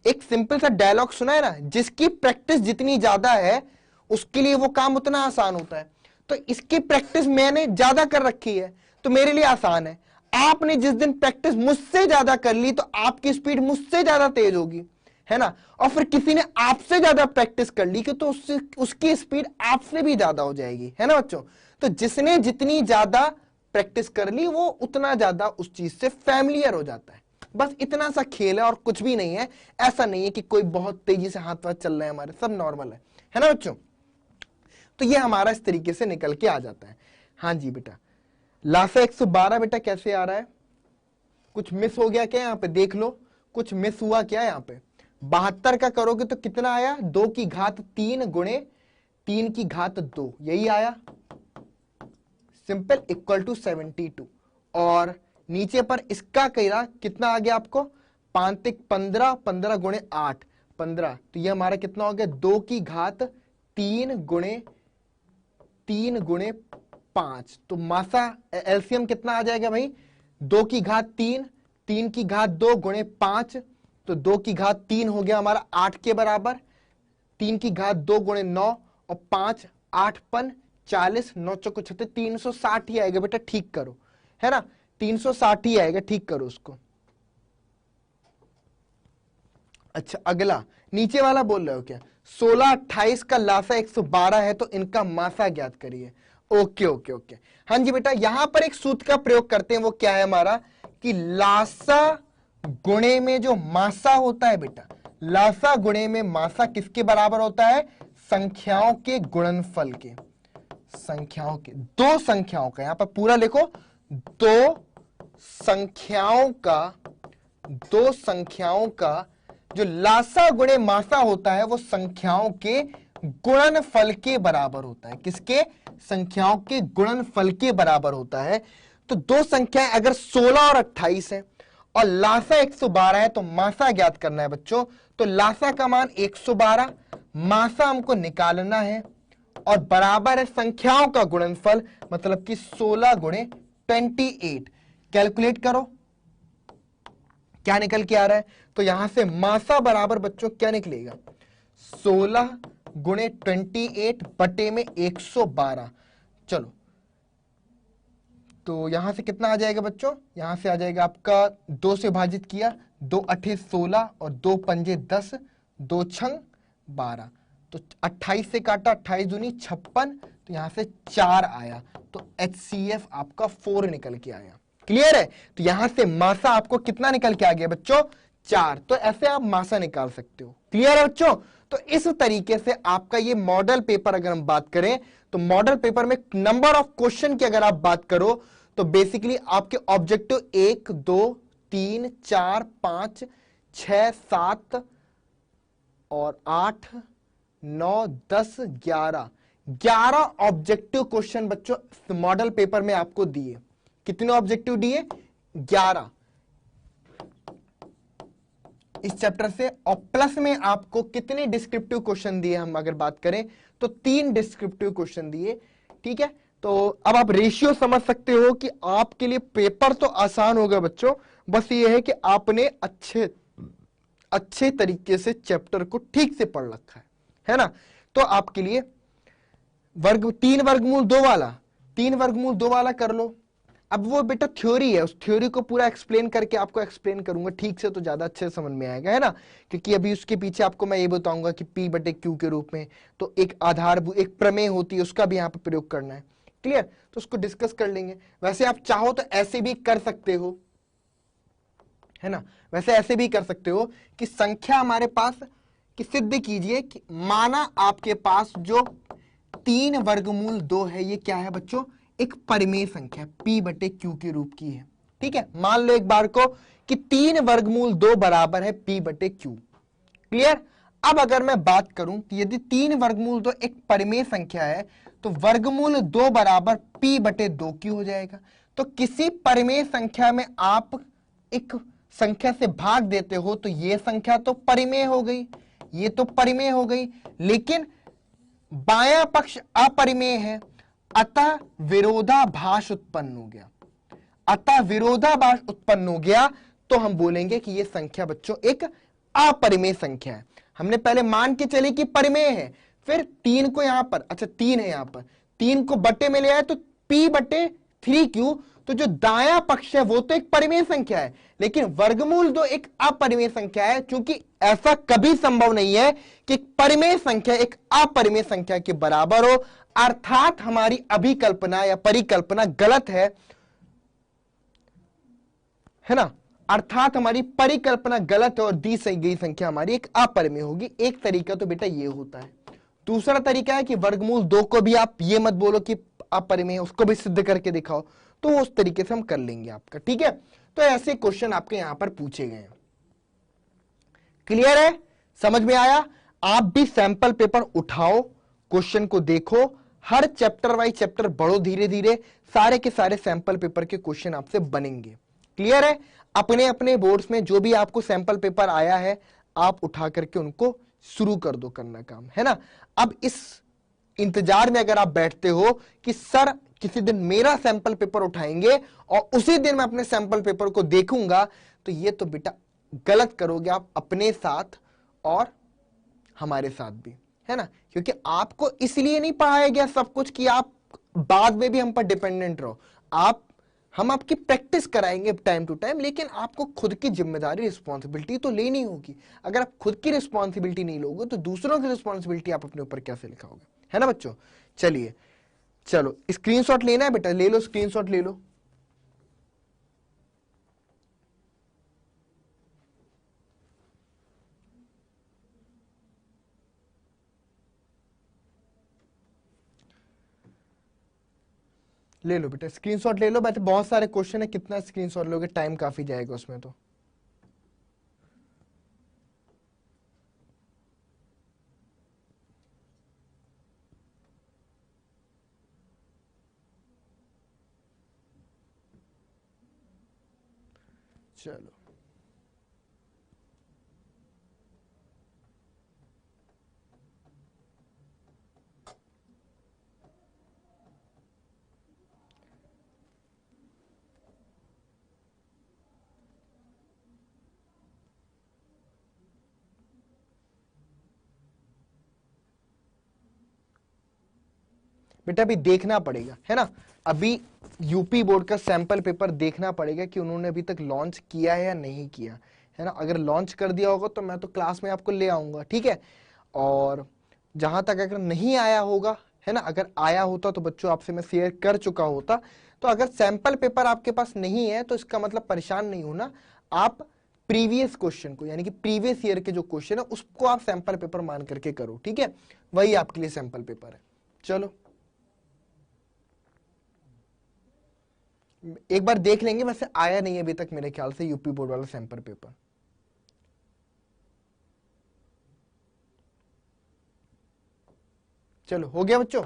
एक सिंपल सा डायलॉग सुना है ना, जिसकी प्रैक्टिस जितनी ज्यादा है उसके लिए वो काम उतना आसान होता है। तो इसकी प्रैक्टिस मैंने ज्यादा कर रखी है तो मेरे लिए आसान है। आपने जिस दिन प्रैक्टिस मुझसे ज्यादा कर ली तो आपकी स्पीड मुझसे ज्यादा तेज होगी, है ना। और फिर किसी ने आपसे ज्यादा प्रैक्टिस कर ली कि तो उसकी स्पीड आपसे भी ज्यादा हो जाएगी, है ना बच्चों। तो जिसने जितनी ज्यादा प्रैक्टिस कर ली वो उतना ज्यादा उस चीज से फैमिलियर हो जाता है। बस इतना सा खेल है और कुछ भी नहीं है। ऐसा नहीं है कि कोई बहुत तेजी से हाथ वाथ चल रहे हैं, हमारे सब नॉर्मल है ना बच्चों। तो ये हमारा इस तरीके से निकल के आ जाता है। हाँ जी बेटा, लासा 112 बेटा कैसे आ रहा है, कुछ मिस हो गया क्या यहाँ पे, देख लो कुछ मिस हुआ क्या यहाँ पे। 72 का करोगे तो कितना आया, 2 की घात 3 गुणे 3 की घात 2, यही आया, सिंपल, इक्वल टू 72। और नीचे पर इसका करा कितना आ गया आपको, 5 15, 15 गुणे 8 15, तो ये हमारा कितना हो गया, 2 की घात 3 गुणे 5। तो मासा एलसीएम कितना आ जाएगा भाई, 2 की घात 3, 3 की घात 2 गुणे 5, तो 2 की घात 3 हो गया हमारा 8 के बराबर, 3 की घात 2 गुणे 9 और 5 8 पन 40, 9 चौको 36, 360 ही आएगा बेटा, ठीक करो, है ना, 360 ही आएगा, ठीक करो उसको। अच्छा अगला नीचे वाला बोल रहे हो क्या, 16 28 का लासा 112 है तो इनका मासा ज्ञात करिए। ओके ओके ओके, हाँ जी बेटा, यहां पर एक सूत्र का प्रयोग करते हैं, वो क्या है हमारा, कि लासा गुणे में जो मासा होता है बेटा, लासा गुणे में मासा किसके बराबर होता है, संख्याओं के गुणनफल के, संख्याओं के, दो संख्याओं का, यहां पर पूरा लिखो, दो संख्याओं का जो लासा गुणे मासा होता है वो संख्याओं के गुणनफल के बराबर होता है, किसके, संख्याओं के गुणनफल के बराबर होता है। तो दो संख्याएं अगर 16 और 28 है और लासा 112 है तो मासा ज्ञात करना है बच्चों। तो लासा का मान 112, मासा हमको निकालना है और बराबर है संख्याओं का गुणनफल, मतलब कि 16 गुणे 28। कैलकुलेट करो क्या निकल के आ रहा है, तो यहां से मासा बराबर बच्चों क्या निकलेगा, 16 गुणे 28 बटे में 112। चलो तो यहां से कितना आ जाएगा बच्चों, यहां से आ जाएगा आपका 2 से विभाजित किया, 2 अठे 16 और 2 पंजे 10, 2 छंग 12, तो 28 से काटा, 28 दूनी 56, तो यहां से 4 आया, तो HCF आपका 4 निकल के आया। क्लियर है, तो यहां से मासा आपको कितना निकल के आ गया बच्चों, 4। तो ऐसे आप मासा निकाल सकते हो। क्लियर है बच्चों, तो इस तरीके से आपका ये मॉडल पेपर अगर हम बात करें तो मॉडल पेपर में नंबर ऑफ क्वेश्चन की अगर आप बात करो तो बेसिकली आपके ऑब्जेक्टिव 1 2 3 4 5 6 7 और 8 9 10 11 ऑब्जेक्टिव क्वेश्चन बच्चों मॉडल पेपर में आपको दिए। कितने ऑब्जेक्टिव दिए, 11 इस चैप्टर से, और प्लस में आपको कितने डिस्क्रिप्टिव क्वेश्चन दिए, हम अगर बात करें तो 3 डिस्क्रिप्टिव क्वेश्चन दिए। ठीक है, तो अब आप रेशियो समझ सकते हो कि आपके लिए पेपर तो आसान होगा बच्चों, बस ये है कि आपने अच्छे तरीके से चैप्टर को ठीक से पढ़ रखा है ना। तो आपके लिए 3 वर्गमूल 2 वाला कर लो। अब वो बेटा थ्योरी है, उस थ्योरी को पूरा एक्सप्लेन करके आपको एक्सप्लेन करूंगा ठीक से, तो ज्यादा अच्छे से समझ में आएगा, है ना, क्योंकि अभी उसके पीछे आपको मैं ये बताऊंगा कि P बटे Q के रूप में तो एक एक प्रमेय होती है, उसका भी यहाँ पे प्रयोग करना है। क्लियर, तो उसको डिस्कस कर लेंगे। वैसे आप चाहो तो ऐसे भी कर सकते हो, है ना, वैसे ऐसे भी कर सकते हो कि संख्या हमारे पास कि सिद्ध कीजिए कि माना आपके पास जो 3 वर्गमूल 2 है, ये क्या है बच्चों, एक परिमेय संख्या P बटे Q के रूप की है। ठीक है, मान लो एक बार को कि 3 वर्गमूल 2 बराबर है P बटे Q। क्लियर, अब अगर मैं बात करूं कि यदि 3 वर्गमूल 2 एक परिमेय संख्या है तो वर्गमूल 2 बराबर P बटे 2Q हो जाएगा। तो किसी परिमेय संख्या में आप एक संख्या से भाग देते हो तो ये संख्या तो परिमेय हो गई, ये तो परिमेय हो गई, लेकिन बायां पक्ष अपरिमेय है, अतः विरोधाभास उत्पन्न हो गया। अतः विरोधाभास उत्पन्न हो गया तो हम बोलेंगे कि यह संख्या बच्चों एक अपरिमेय संख्या है। हमने पहले मान के चले कि परिमेय है, फिर 3 को यहां पर, अच्छा 3 है यहां पर, 3 को बटे में ले आए तो P बटे 3Q, तो जो दायां पक्ष है वो तो एक परिमेय संख्या है, लेकिन वर्गमूल 2 एक अपरिमेय संख्या है, क्योंकि ऐसा कभी संभव नहीं है कि परिमेय संख्या एक अपरिमेय संख्या के बराबर हो, अर्थात हमारी अभिकल्पना या परिकल्पना गलत है ना, अर्थात हमारी परिकल्पना गलत है और दी गई संख्या हमारी एक अपरिमेय होगी। एक तरीका तो बेटा ये होता है। दूसरा तरीका है कि वर्गमूल 2 को भी आप ये मत बोलो कि अपरिमेय, उसको भी सिद्ध करके दिखाओ, तो उस तरीके से हम कर लेंगे आपका। ठीक है, तो ऐसे क्वेश्चन आपके यहां पर पूछे गए हैं। क्लियर है, समझ में आया? आप भी सैंपल पेपर उठाओ, क्वेश्चन को देखो, हर चैप्टर वाइज चैप्टर बढ़ो, धीरे धीरे सारे के सारे सैंपल पेपर के क्वेश्चन आपसे बनेंगे। क्लियर है? अपने अपने बोर्ड्स में जो भी आपको सैंपल पेपर आया है आप उठा करके उनको शुरू कर दो करना काम, है ना। अब इस इंतजार में अगर आप बैठते हो कि सर किसी दिन मेरा सैंपल पेपर उठाएंगे और उसी दिन मैं अपने सैंपल पेपर को देखूंगा, तो ये तो बेटा गलत करोगे आप अपने साथ और हमारे साथ भी, है ना। क्योंकि आपको इसलिए नहीं पढ़ाया गया सब कुछ कि आप बाद में भी हम पर डिपेंडेंट रहो। हम आपकी प्रैक्टिस कराएंगे टाइम टू टाइम, लेकिन आपको खुद की जिम्मेदारी रिस्पॉन्सिबिलिटी तो लेनी होगी। अगर आप खुद की रिस्पॉन्सिबिलिटी नहीं लोगे तो दूसरों की रिस्पॉन्सिबिलिटी आप अपने ऊपर कैसे लिखाओगे, है ना बच्चों। चलिए, चलो स्क्रीनशॉट लेना है बेटा, ले लो स्क्रीनशॉट ले लो। ले लो बेटा स्क्रीनशॉट ले लो। वैसे बहुत सारे क्वेश्चन है, कितना स्क्रीनशॉट लोगे, टाइम काफी जाएगा उसमें तो। चलो बेटा अभी देखना पड़ेगा, है ना। अभी यूपी बोर्ड का सैंपल पेपर देखना पड़ेगा कि उन्होंने अभी तक लॉन्च किया है या नहीं किया, है ना। अगर लॉन्च कर दिया होगा तो मैं तो क्लास में आपको ले आऊंगा, ठीक है। और जहां तक अगर नहीं आया होगा, है ना, अगर आया होता तो बच्चों आपसे मैं शेयर कर चुका होता। तो अगर सैंपल पेपर आपके पास नहीं है तो इसका मतलब परेशान नहीं होना, आप प्रीवियस क्वेश्चन को यानी कि प्रीवियस ईयर के जो क्वेश्चन है उसको आप सैंपल पेपर मान करके करो, ठीक है। वही आपके लिए सैंपल पेपर है। चलो एक बार देख लेंगे, वैसे आया नहीं है अभी तक मेरे ख्याल से यूपी बोर्ड वाला सैंपल पेपर। चलो हो गया बच्चों।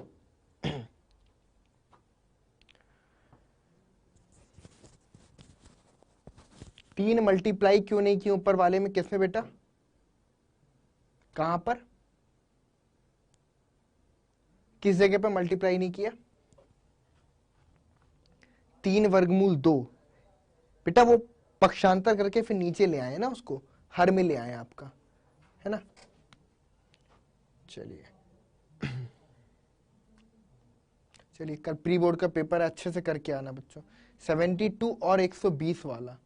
3 मल्टीप्लाई क्यों नहीं किया ऊपर वाले में, किसमें बेटा, कहां पर, किस जगह पर मल्टीप्लाई नहीं किया? 3 वर्गमूल 2 बेटा वो पक्षांतर करके फिर नीचे ले आए ना, उसको हर में ले आए आपका, है ना। चलिए चलिए कल प्री बोर्ड का पेपर है, अच्छे से करके आना बच्चों। 72 और 120 वाला,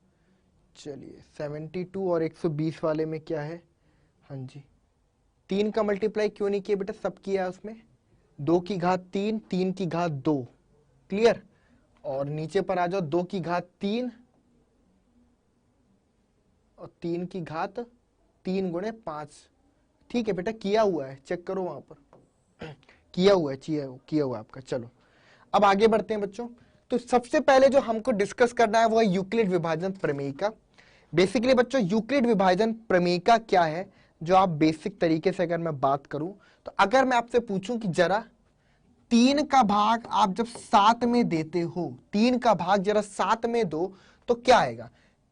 चलिए 72 और 120 वाले में क्या है, हाँ जी 3 का मल्टीप्लाई क्यों नहीं किया बेटा, सब किया उसमें। 2 की घात 3, 3 की घात 2, क्लियर। और नीचे पर आ जाओ 2 की घात 3 और 3 की घात 3 गुणे 5, ठीक है बेटा किया हुआ है, चेक करो वहां पर किया हुआ है आपका। चलो अब आगे बढ़ते हैं बच्चों। तो सबसे पहले जो हमको डिस्कस करना है वो है यूक्लिड विभाजन प्रमेय का। बेसिकली बच्चों यूक्लिड विभाजन प्रमेय का क्या है, जो आप बेसिक तरीके से अगर मैं बात करूं तो अगर मैं आपसे पूछूं कि जरा 3 का भाग आप जब 7 में देते हो, 3 का भाग जरा 7 में दो तो क्या आएगा।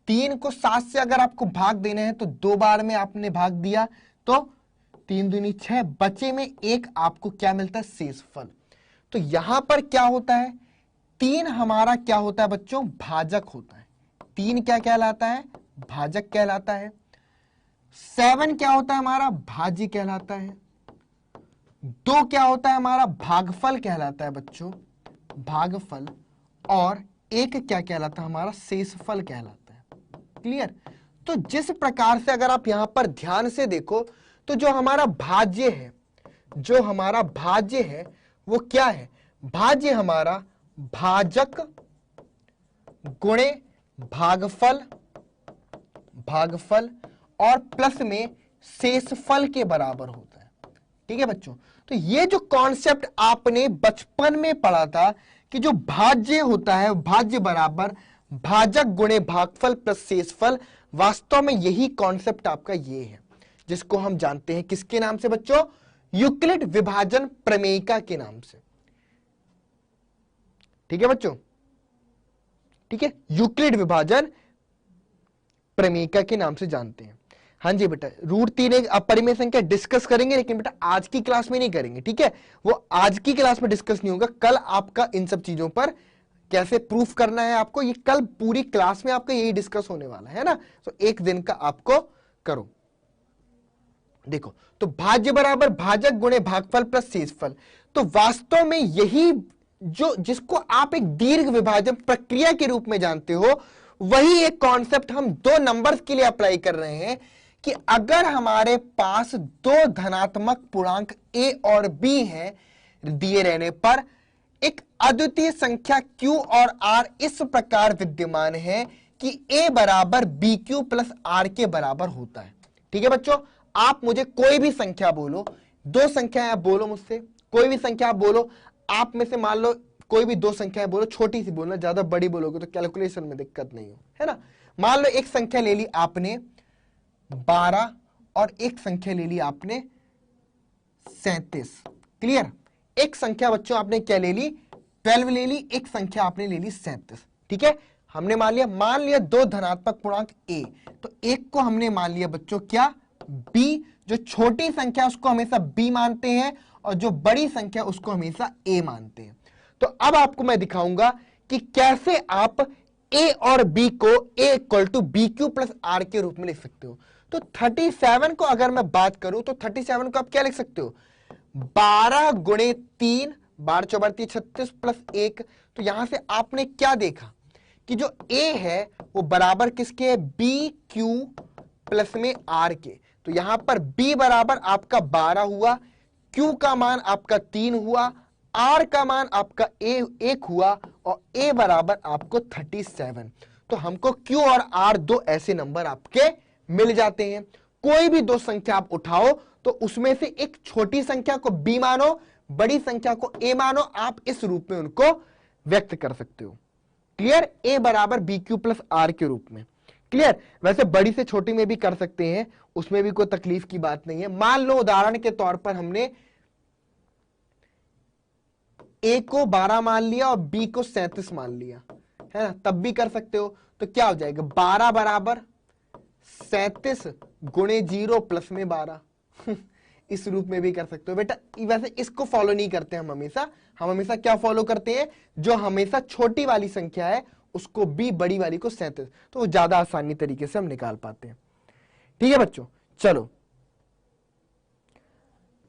3 को 7 से अगर आपको भाग देना है तो 2 बार में आपने भाग दिया तो 3 दूनी 6, बचे में 1 आपको क्या मिलता है, शेषफल। तो यहां पर क्या होता है, 3 हमारा क्या होता है बच्चों, भाजक होता है। 3 क्या कहलाता है, भाजक कहलाता है। 7 क्या होता है हमारा, भाज्य कहलाता है। 2 क्या होता है हमारा, भागफल कहलाता है बच्चों, भागफल। और 1 क्या कहलाता है हमारा, शेषफल कहलाता है। क्लियर। तो जिस प्रकार से अगर आप यहां पर ध्यान से देखो तो जो हमारा भाज्य है, जो हमारा भाज्य है वो क्या है, भाज्य हमारा भाजक गुणे भागफल, भागफल और प्लस में शेषफल के बराबर होता है। ठीक है बच्चों। तो ये जो कॉन्सेप्ट आपने बचपन में पढ़ा था कि जो भाज्य होता है, भाज्य बराबर भाजक गुणे भागफल प्लस शेषफल, वास्तव में यही कॉन्सेप्ट आपका ये है। जिसको हम जानते हैं किसके नाम से बच्चों? यूक्लिड विभाजन प्रमेयिका के नाम से। ठीक है बच्चों, ठीक है, यूक्लिड विभाजन प्रमेयिका के नाम से जानते हैं। हाँ जी बेटा, रूट 3 एक अपरिमेय संख्या डिस्कस करेंगे, लेकिन बेटा आज की क्लास में नहीं करेंगे, ठीक है, वो आज की क्लास में डिस्कस नहीं होगा। कल आपका इन सब चीजों पर कैसे प्रूफ करना है आपको, ये कल पूरी क्लास में आपका यही डिस्कस होने वाला है ना। तो एक दिन का आपको करो। देखो, तो भाज्य बराबर भाजक गुणे भागफल प्लस शेषफल, तो वास्तव में यही जो जिसको आप एक दीर्घ विभाजन प्रक्रिया के रूप में जानते हो, वही एक कॉन्सेप्ट हम दो नंबर्स के लिए अप्लाई कर रहे हैं कि अगर हमारे पास दो धनात्मक पूर्णांक a और b हैं दिए रहने पर, एक अद्वितीय संख्या q और r इस प्रकार विद्यमान है कि a बराबर bq प्लस r के बराबर होता है। ठीक है बच्चों, आप मुझे कोई भी संख्या बोलो, दो संख्याएं आप बोलो मुझसे, कोई भी संख्या आप बोलो, आप में से मान लो कोई भी दो संख्याएं बोलो, छोटी सी बोलना, ज्यादा बड़ी बोलोगे तो कैलकुलेशन में दिक्कत नहीं हो, है ना। मान लो एक संख्या ले ली आपने 12 और एक संख्या ले ली आपने 37। क्लियर? एक संख्या बच्चों आपने क्या ले ली? 12 ले ली, एक संख्या आपने ले ली 37। ठीक है, हमने मान लिया दो धनात्मक पूर्णांक a, तो एक को हमने मान लिया बच्चों क्या? b। जो छोटी संख्या उसको हमेशा b मानते हैं और जो बड़ी संख्या उसको हमेशा a मानते हैं। तो अब आपको मैं दिखाऊंगा कि कैसे आप a और b को a equal to bq plus r के रूप में लिख सकते हो। तो 37 को अगर मैं बात करूं तो 37 को आप क्या लिख सकते हो? 12 गुणे 3, 12 चौबार 36 प्लस 1। तो यहां से आपने क्या देखा कि जो a है वो बराबर किसके है? bq प्लस में r के। तो यहां पर b बराबर आपका 12 हुआ, q का मान आपका 3 हुआ, r का मान आपका a 1 हुआ और a बराबर आपको 37। तो हमको q और r दो ऐसे नंबर आपके मिल जाते हैं। कोई भी दो संख्या आप उठाओ तो उसमें से एक छोटी संख्या को b मानो, बड़ी संख्या को a मानो, आप इस रूप में उनको व्यक्त कर सकते हो। क्लियर? a बराबर bq प्लस r के रूप में। क्लियर? वैसे बड़ी से छोटी में भी कर सकते हैं, उसमें भी कोई तकलीफ की बात नहीं है। मान लो उदाहरण के तौर पर हमने a को 12 मान लिया और b को 37 मान लिया, है ना, तब भी कर सकते हो। तो क्या हो जाएगा? 12 बराबर 37 गुणे 0 प्लस में 12 इस रूप में भी कर सकते हो बेटा। वैसे इसको फॉलो नहीं करते हम हमेशा क्या फॉलो करते हैं? जो हमेशा छोटी वाली संख्या है उसको b, बड़ी वाली को 37, तो वो ज्यादा आसानी तरीके से हम निकाल पाते हैं। ठीक है बच्चों, चलो,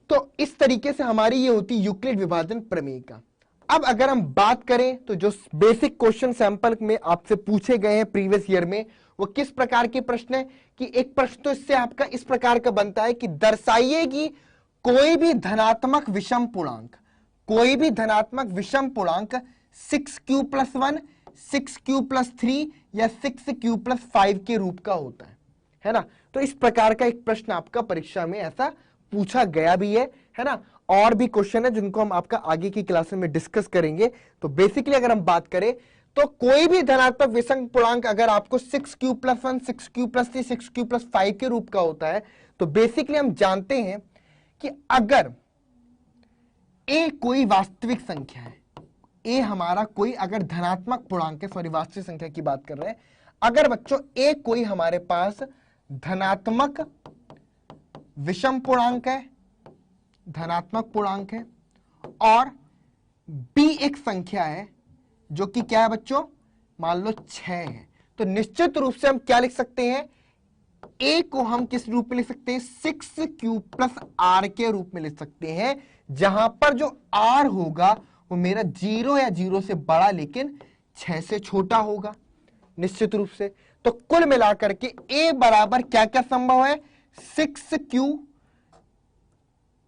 तो इस तरीके से हमारी ये होती यूक्लिड विभाजन प्रमेय का। अब अगर हम बात करें तो जो बेसिक क्वेश्चन सैंपल में आपसे पूछे गए हैं प्रीवियस ईयर में, वो किस प्रकार के प्रश्न है कि एक प्रश्न तो इससे आपका इस प्रकार का बनता है कि दर्शाइए कि कोई भी धनात्मक विषम पूर्णांक, कोई भी धनात्मक विषम पूर्णांक 6q प्लस 1, 6q प्लस 3 या 6q प्लस 5 के रूप का होता है ना। तो इस प्रकार का एक प्रश्न आपका परीक्षा में ऐसा पूछा गया भी है ना। और भी क्वेश्चन है जिनको हम आपका आगे की क्लास में डिस्कस करेंगे। तो बेसिकली अगर हम बात करें तो कोई भी धनात्मक विषम पूर्णांक अगर आपको 6q plus 1, 6q plus 3, 6q plus 5 के रूप का होता है, तो बेसिकली हम जानते हैं कि अगर a कोई वास्तविक संख्या है, a हमारा कोई अगर धनात्मक पूर्णांक है, सॉरी वास्तविक संख्या की बात कर रहे हैं, अगर बच्चों a कोई हमारे पास धनात्मक विषम पूर्णांक है, धनात्मक पूर्णांक है, और b एक संख्या है जो कि क्या है बच्चों? मान लो 6 है, तो निश्चित रूप से हम क्या लिख सकते हैं? a को हम किस रूप में लिख सकते हैं? 6q प्लस r के रूप में लिख सकते हैं, जहां पर जो r होगा वो मेरा 0 या 0 से बड़ा लेकिन 6 से छोटा होगा निश्चित रूप से। तो कुल मिलाकर के a बराबर क्या क्या संभव है? 6q,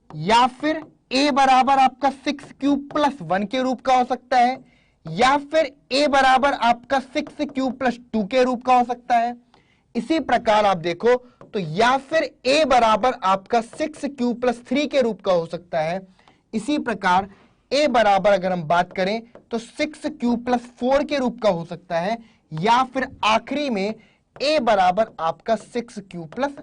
या फिर a बराबर आपका 6q प्लस 1 के रूप का हो सकता है, या फिर a बराबर आपका 6q प्लस 2 के रूप का हो सकता है। इसी प्रकार आप देखो तो या फिर a बराबर आपका 6q प्लस 3 के रूप का हो सकता है। इसी प्रकार a बराबर अगर हम बात करें तो 6q प्लस 4 के रूप का हो सकता है, या फिर आखिरी में a बराबर आपका 6q प्लस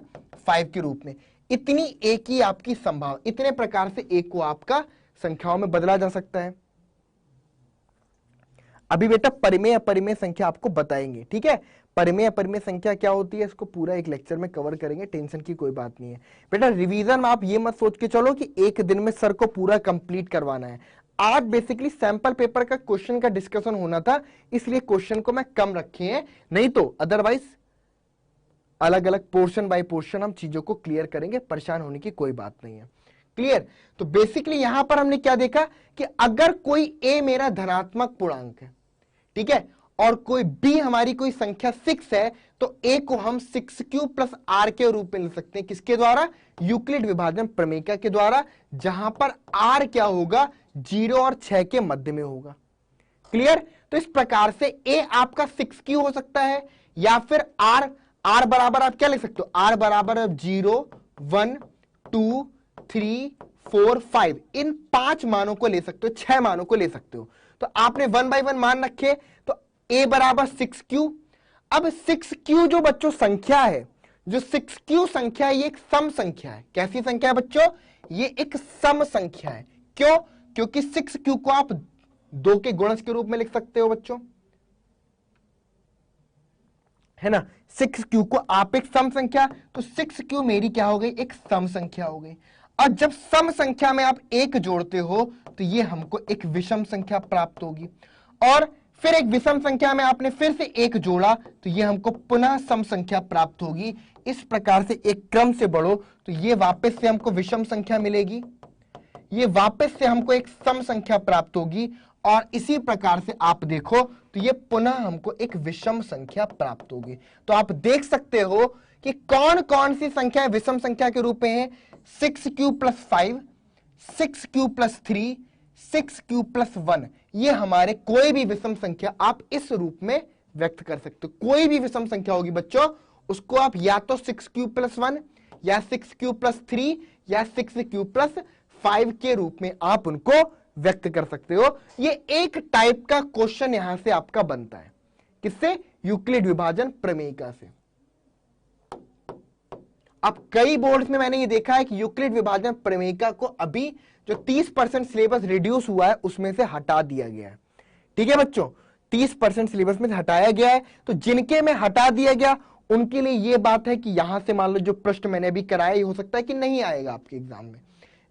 5 के रूप में। इतनी ए की आपकी संभावना, इतने प्रकार से ए को आपका संख्याओं में बदला जा सकता है। अभी बेटा परिमेय अपरिमेय संख्या आपको बताएंगे, ठीक है। परिमेय अपरिमेय संख्या क्या होती है इसको पूरा एक लेक्चर में कवर करेंगे, टेंशन की कोई बात नहीं है। बेटा रिवीजन में आप ये मत सोच के चलो कि एक दिन में सर को पूरा कंप्लीट करवाना है। आज बेसिकली सैंपल पेपर का क्वेश्चन का डिस्कशन होना था, इसलिए क्वेश्चन को मैं कम रखे हैं, नहीं तो अदरवाइज अलग अलग पोर्शन बाय पोर्शन हम चीजों को क्लियर करेंगे, परेशान होने की कोई बात नहीं है। क्लियर। तो बेसिकली यहां पर हमने क्या देखा कि अगर कोई ए मेरा धनात्मक पूर्णांक है, ठीक है, और कोई बी हमारी कोई संख्या 6 है, तो ए को हम 6q प्लस आर के रूप में लिख सकते हैं। किसके द्वारा? यूक्लिड विभाजन प्रमेय के द्वारा, जहां पर आर क्या होगा? 0 और 6 के मध्य में होगा। क्लियर। तो इस प्रकार से ए आपका 6q हो सकता है, या फिर आर बराबर आप क्या लिख सकते हो? आर बराबर 0 1 2 3 4 5, इन 5 मानों को ले सकते हो, 6 मानों को ले सकते हो। तो आपने 1 बाय 1 मान रखे, तो a बराबर 6q। अब 6q जो बच्चों संख्या है, जो 6q संख्या है, ये एक सम संख्या है। कैसी संख्या है बच्चों? ये एक सम संख्या है। क्यों? क्योंकि 6q को आप 2 के गुणज के रूप में लिख सकते हो बच्चों, है ना। 6q को आप एक सम संख्या, तो 6q मेरी क्या हो गई? एक सम संख्या हो गई। और जब सम संख्या में आप एक जोड़ते हो तो ये हमको एक विषम संख्या प्राप्त होगी, और फिर एक विषम संख्या में आपने फिर से एक जोड़ा तो ये हमको पुनः सम संख्या प्राप्त होगी। इस प्रकार से एक क्रम से बढ़ो तो ये वापस से हमको विषम संख्या मिलेगी, ये वापस से हमको एक सम संख्या प्राप्त होगी, और इसी प्रकार से आप देखो तो ये पुनः हमको एक विषम संख्या प्राप्त होगी। तो आप देख सकते हो कि कौन कौन सी संख्या विषम संख्या के रूप में है। 6q plus 5, 6q plus 3, 6q plus 1, ये हमारे कोई भी विषम संख्या आप इस रूप में व्यक्त कर सकते हो। कोई भी विषम संख्या होगी बच्चों, उसको आप या तो 6q प्लस 1 या 6q प्लस 3 या 6q प्लस 5 के रूप में आप उनको व्यक्त कर सकते हो। ये एक टाइप का क्वेश्चन यहां से आपका बनता है। किससे? यूक्लिड विभाजन प्रमेयिका से। अब कई बोर्ड्स में मैंने ये देखा है कि यूक्लिड विभाजन प्रमेयिका को अभी जो 30% सिलेबस रिड्यूस हुआ है उसमें से हटा दिया गया है। ठीक है बच्चों, 30% सिलेबस में से हटाया गया है। तो जिनके में हटा दिया गया उनके लिए ये बात है कि यहां से मान लो जो प्रश्न मैंने अभी कराया ये हो सकता है कि नहीं आएगा आपके एग्जाम में,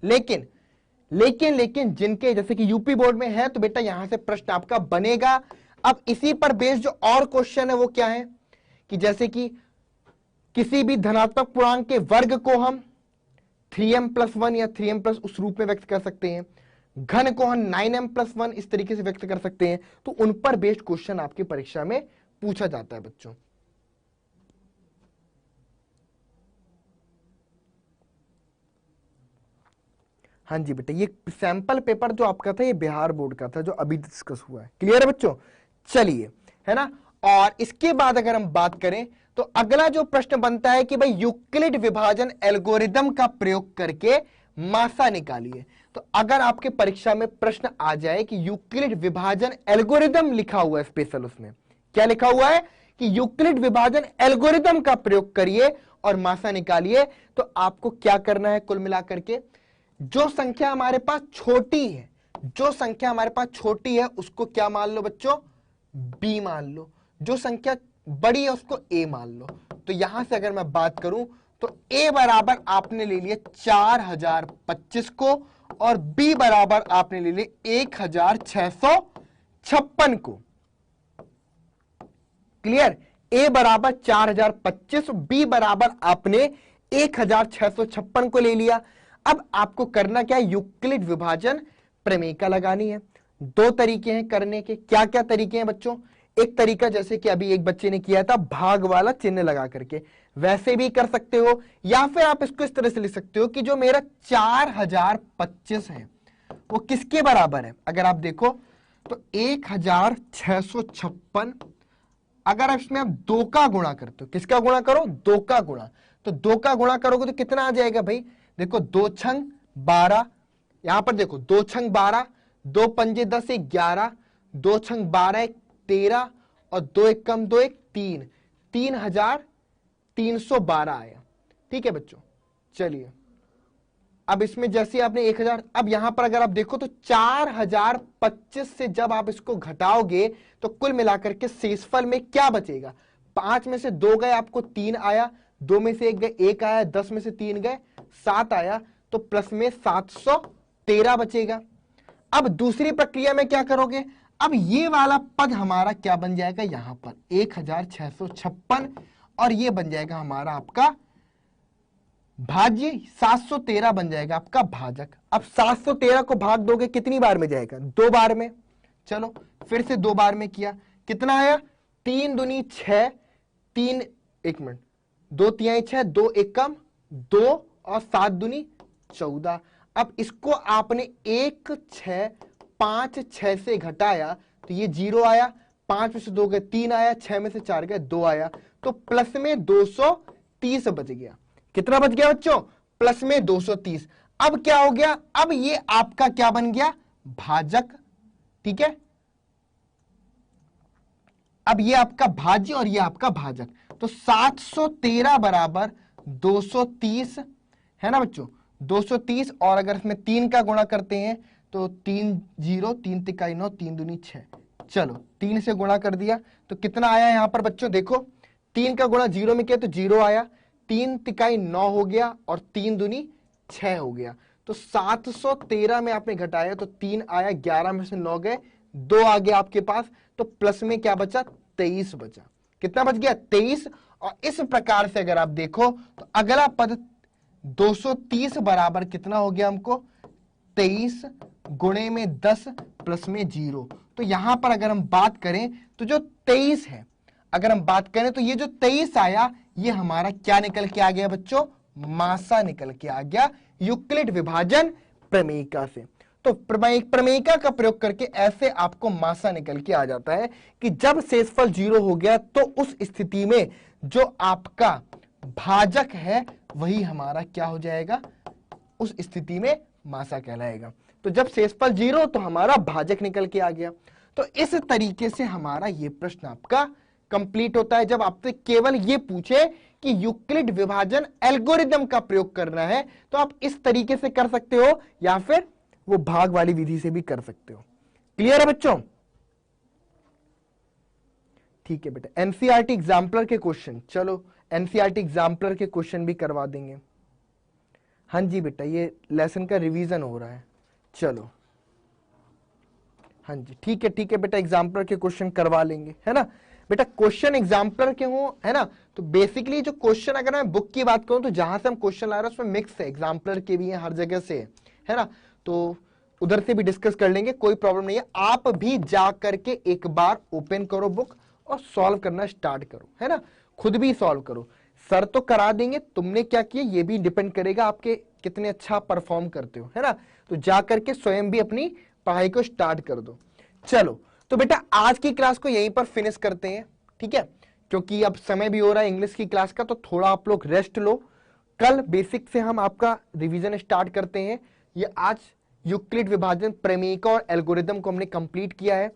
लेकिन लेकिन लेकिन जिनके जैसे कि यूपी बोर्ड में है तो बेटा यहां से प्रश्न आपका बनेगा। अब इसी पर बेस्ड जो और क्वेश्चन है वो क्या है कि जैसे कि किसी भी धनात्मक पूर्णांक के वर्ग को हम 3m प्लस 1 या 3m प्लस उस रूप में व्यक्त कर सकते हैं, घन को हम 9m प्लस 1 इस तरीके से व्यक्त कर सकते हैं। तो उन पर बेस्ड क्वेश्चन आपकी परीक्षा में पूछा जाता है बच्चों। हाँ जी बेटा, ये सैंपल पेपर जो आपका था ये बिहार बोर्ड का था जो अभी डिस्कस हुआ है। क्लियर है बच्चों? चलिए, है ना। और इसके बाद अगर हम बात करें तो अगला जो प्रश्न बनता है कि भाई यूक्लिड विभाजन एल्गोरिदम का प्रयोग करके मासा निकालिए। तो अगर आपके परीक्षा में प्रश्न आ जाए कि यूक्लिड विभाजन एल्गोरिदम लिखा हुआ है स्पेशल, उसमें क्या लिखा हुआ है कि यूक्लिड विभाजन एल्गोरिदम का प्रयोग करिए और मासा निकालिए, तो आपको क्या करना है कुल मिलाकर के, जो संख्या हमारे पास छोटी है, जो संख्या हमारे पास छोटी है उसको क्या मान लो बच्चों? b मान लो। जो संख्या बड़ी है उसको a मान लो। तो यहां से अगर मैं बात करूं तो a बराबर आपने ले लिया 4025 को और b बराबर आपने ले लिया 1656 को। क्लियर? a बराबर 4025, b बराबर आपने 1656 को ले लिया। अब आपको करना क्या है? यूक्लिड विभाजन प्रमेयिका लगानी है। दो तरीके हैं करने के। क्या क्या तरीके हैं बच्चों? एक तरीका जैसे कि अभी एक बच्चे ने किया था भाग वाला चिन्ह लगा करके, वैसे भी कर सकते हो, या फिर आप इसको इस तरह से लिख सकते हो कि जो मेरा 4025 है वो किसके बराबर है। अगर आप देखो तो 1656, अगर इसमें आप 2 का गुणा करते हो, किसका गुणा करो? 2 का गुणा। तो 2 का गुणा करोगे तो कितना आ जाएगा भाई? देखो 2 छंग 12, यहां पर देखो 2 छंग 12, 2 पंजे 10 एक 11, 2 छंग 12 एक 13 और 2 एक कम 2 एक 3, 3312 आया। ठीक है बच्चों, चलिए अब इसमें जैसे आपने 1000, अब यहां पर अगर आप देखो तो 4025 से जब आप इसको घटाओगे तो कुल मिलाकर के शेषफल में क्या बचेगा? 5 में से 2 गए, आपको 3 आया, 2 में से 1 गए, 1 आया, 10 में से 3 गए, 7 आया, तो प्लस में 713 बचेगा। अब दूसरी प्रक्रिया में क्या करोगे? अब ये वाला पद हमारा क्या बन जाएगा? यहां पर 1656 और ये बन जाएगा हमारा आपका भाज्य, 713 बन जाएगा आपका भाजक। अब 713 को भाग दोगे कितनी बार में जाएगा? 2 बार में। चलो फिर से 2 बार में किया, कितना आया? 3 दूनी 6, 3 1 मिनट 2 तिहाई 6, 2 एकम 2 और 7 दूनी 14। अब इसको आपने 1 6 5 6 से घटाया तो ये 0 आया, 5 में से 2 गए 3 आया, 6 में से 4 गए 2 आया, तो प्लस में 230 बच गया। कितना बच गया बच्चों? प्लस में 230। अब क्या हो गया? अब ये आपका क्या बन गया? भाजक। ठीक है, अब ये आपका भाज्य और ये आपका भाजक, तो 713 बराबर 230 है ना बच्चों, 230। और अगर इसमें 3 का गुणा करते हैं तो 3 0, 3 तिकाई 9, 3 दूनी 6। चलो 3 से गुणा कर दिया तो कितना आया यहां पर बच्चों? देखो 3 का गुणा 0 में किया तो 0 आया, 3 तिकाई 9 हो गया और 3 दूनी 6 हो गया। तो 713 में आपने घटाया तो 3 आया, 11 में से 9 गए, 2 आ गया आपके पास, तो प्लस में क्या बचा? 23 बचा। कितना बच गया? 23। और इस प्रकार से अगर आप देखो तो अगला पद 230 बराबर कितना हो गया हमको? 23 गुणे में 10 प्लस में 0। तो यहां पर अगर हम बात करें तो जो 23 है, अगर हम बात करें तो ये जो 23 आया ये हमारा क्या निकल के आ गया बच्चों? मासा निकल के आ गया यूक्लिड विभाजन प्रमेयिका से। तो प्रमेयिका का प्रयोग करके ऐसे आपको मासा निकल के आ जाता है कि जब शेषफल 0 हो गया तो उस स्थिति में जो आपका भाजक है वही हमारा क्या हो जाएगा? उस स्थिति में मासा कहलाएगा। तो जब शेषफल 0 तो हमारा भाजक निकल के आ गया। तो इस तरीके से हमारा ये प्रश्न आपका कंप्लीट होता है। जब आपसे केवल ये पूछे कि यूक्लिड विभाजन एल्गोरिदम का प्रयोग करना है तो आप इस तरीके से कर सकते हो या फिर वो भाग वाली विधि से भी कर सकते हो। क्लियर है बच्चों? ठीक है बेटा, एनसीईआरटी एग्जाम्पलर के क्वेश्चन, चलो एनसीईआरटी एग्जाम्पलर के क्वेश्चन भी करवा देंगे। हाँ जी बेटा, ये लेसन का रिवीजन हो रहा है। चलो हाँ जी ठीक है बेटा, एग्जाम्पलर के क्वेश्चन करवा लेंगे, है ना बेटा। क्वेश्चन एग्जाम्पलर के हो, है ना, तो बेसिकली जो क्वेश्चन अगर मैं बुक की बात करूं तो जहां से हम क्वेश्चन ला रहे हैं उसमें मिक्स है, एग्जाम्पलर के भी है, हर जगह से है ना, तो उधर से भी डिस्कस कर लेंगे, कोई प्रॉब्लम नहीं है। आप भी जा करके एक बार ओपन करो बुक और सॉल्व करना स्टार्ट करो, है ना, खुद भी सॉल्व करो। सर तो करा देंगे, तुमने क्या किया ये भी डिपेंड करेगा आपके कितने अच्छा परफॉर्म करते हो, है ना। तो जा करके स्वयं भी अपनी पढ़ाई को स्टार्ट कर दो। चलो तो बेटा आज की क्लास को यहीं पर फिनिश करते हैं, ठीक है, क्योंकि अब समय भी हो रहा है इंग्लिश की क्लास का, तो थोड़ा आप लोग रेस्ट लो। कल बेसिक से हम आपका रिवीजन स्टार्ट करते हैं। ये आज यूक्लिड विभाजन प्रमेयिका और एल्गोरिदम को हमने कंप्लीट किया है।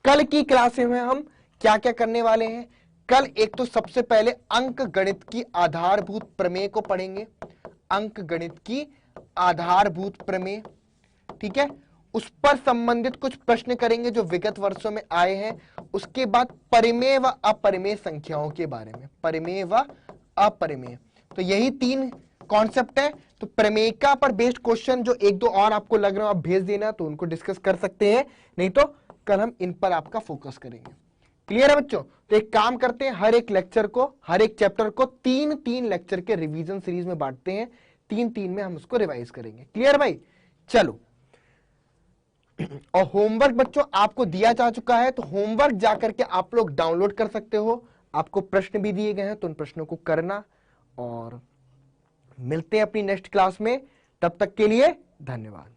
कल की क्लास में हम क्या क्या करने वाले हैं? कल एक तो सबसे पहले अंक गणित की आधारभूत प्रमेय को पढ़ेंगे, अंक गणित की आधारभूत प्रमेय, ठीक है, उस पर संबंधित कुछ प्रश्न करेंगे जो विगत वर्षों में आए हैं। उसके बाद परिमेय व अपरिमेय संख्याओं के बारे में, परिमेय व अपरिमेय, तो यही 3 कॉन्सेप्ट है। तो प्रमेयिका पर बेस्ड क्वेश्चन जो 1-2 और आपको लग रहा है आप भेज देना, तो उनको डिस्कस कर सकते हैं, नहीं तो कल हम इन पर आपका फोकस करेंगे। क्लियर है बच्चों? तो एक काम करते हैं, हर एक लेक्चर को, हर एक चैप्टर को 3-3 लेक्चर के रिवीजन सीरीज में बांटते हैं, 3-3 में हम उसको रिवाइज करेंगे। क्लियर भाई? चलो, और होमवर्क बच्चों आपको दिया जा चुका है, तो होमवर्क जाकर के आप लोग डाउनलोड कर सकते हो। आपको प्रश्न भी दिए गए हैं तो उन प्रश्नों को करना, और मिलते हैं अपनी नेक्स्ट क्लास में। तब तक के लिए धन्यवाद।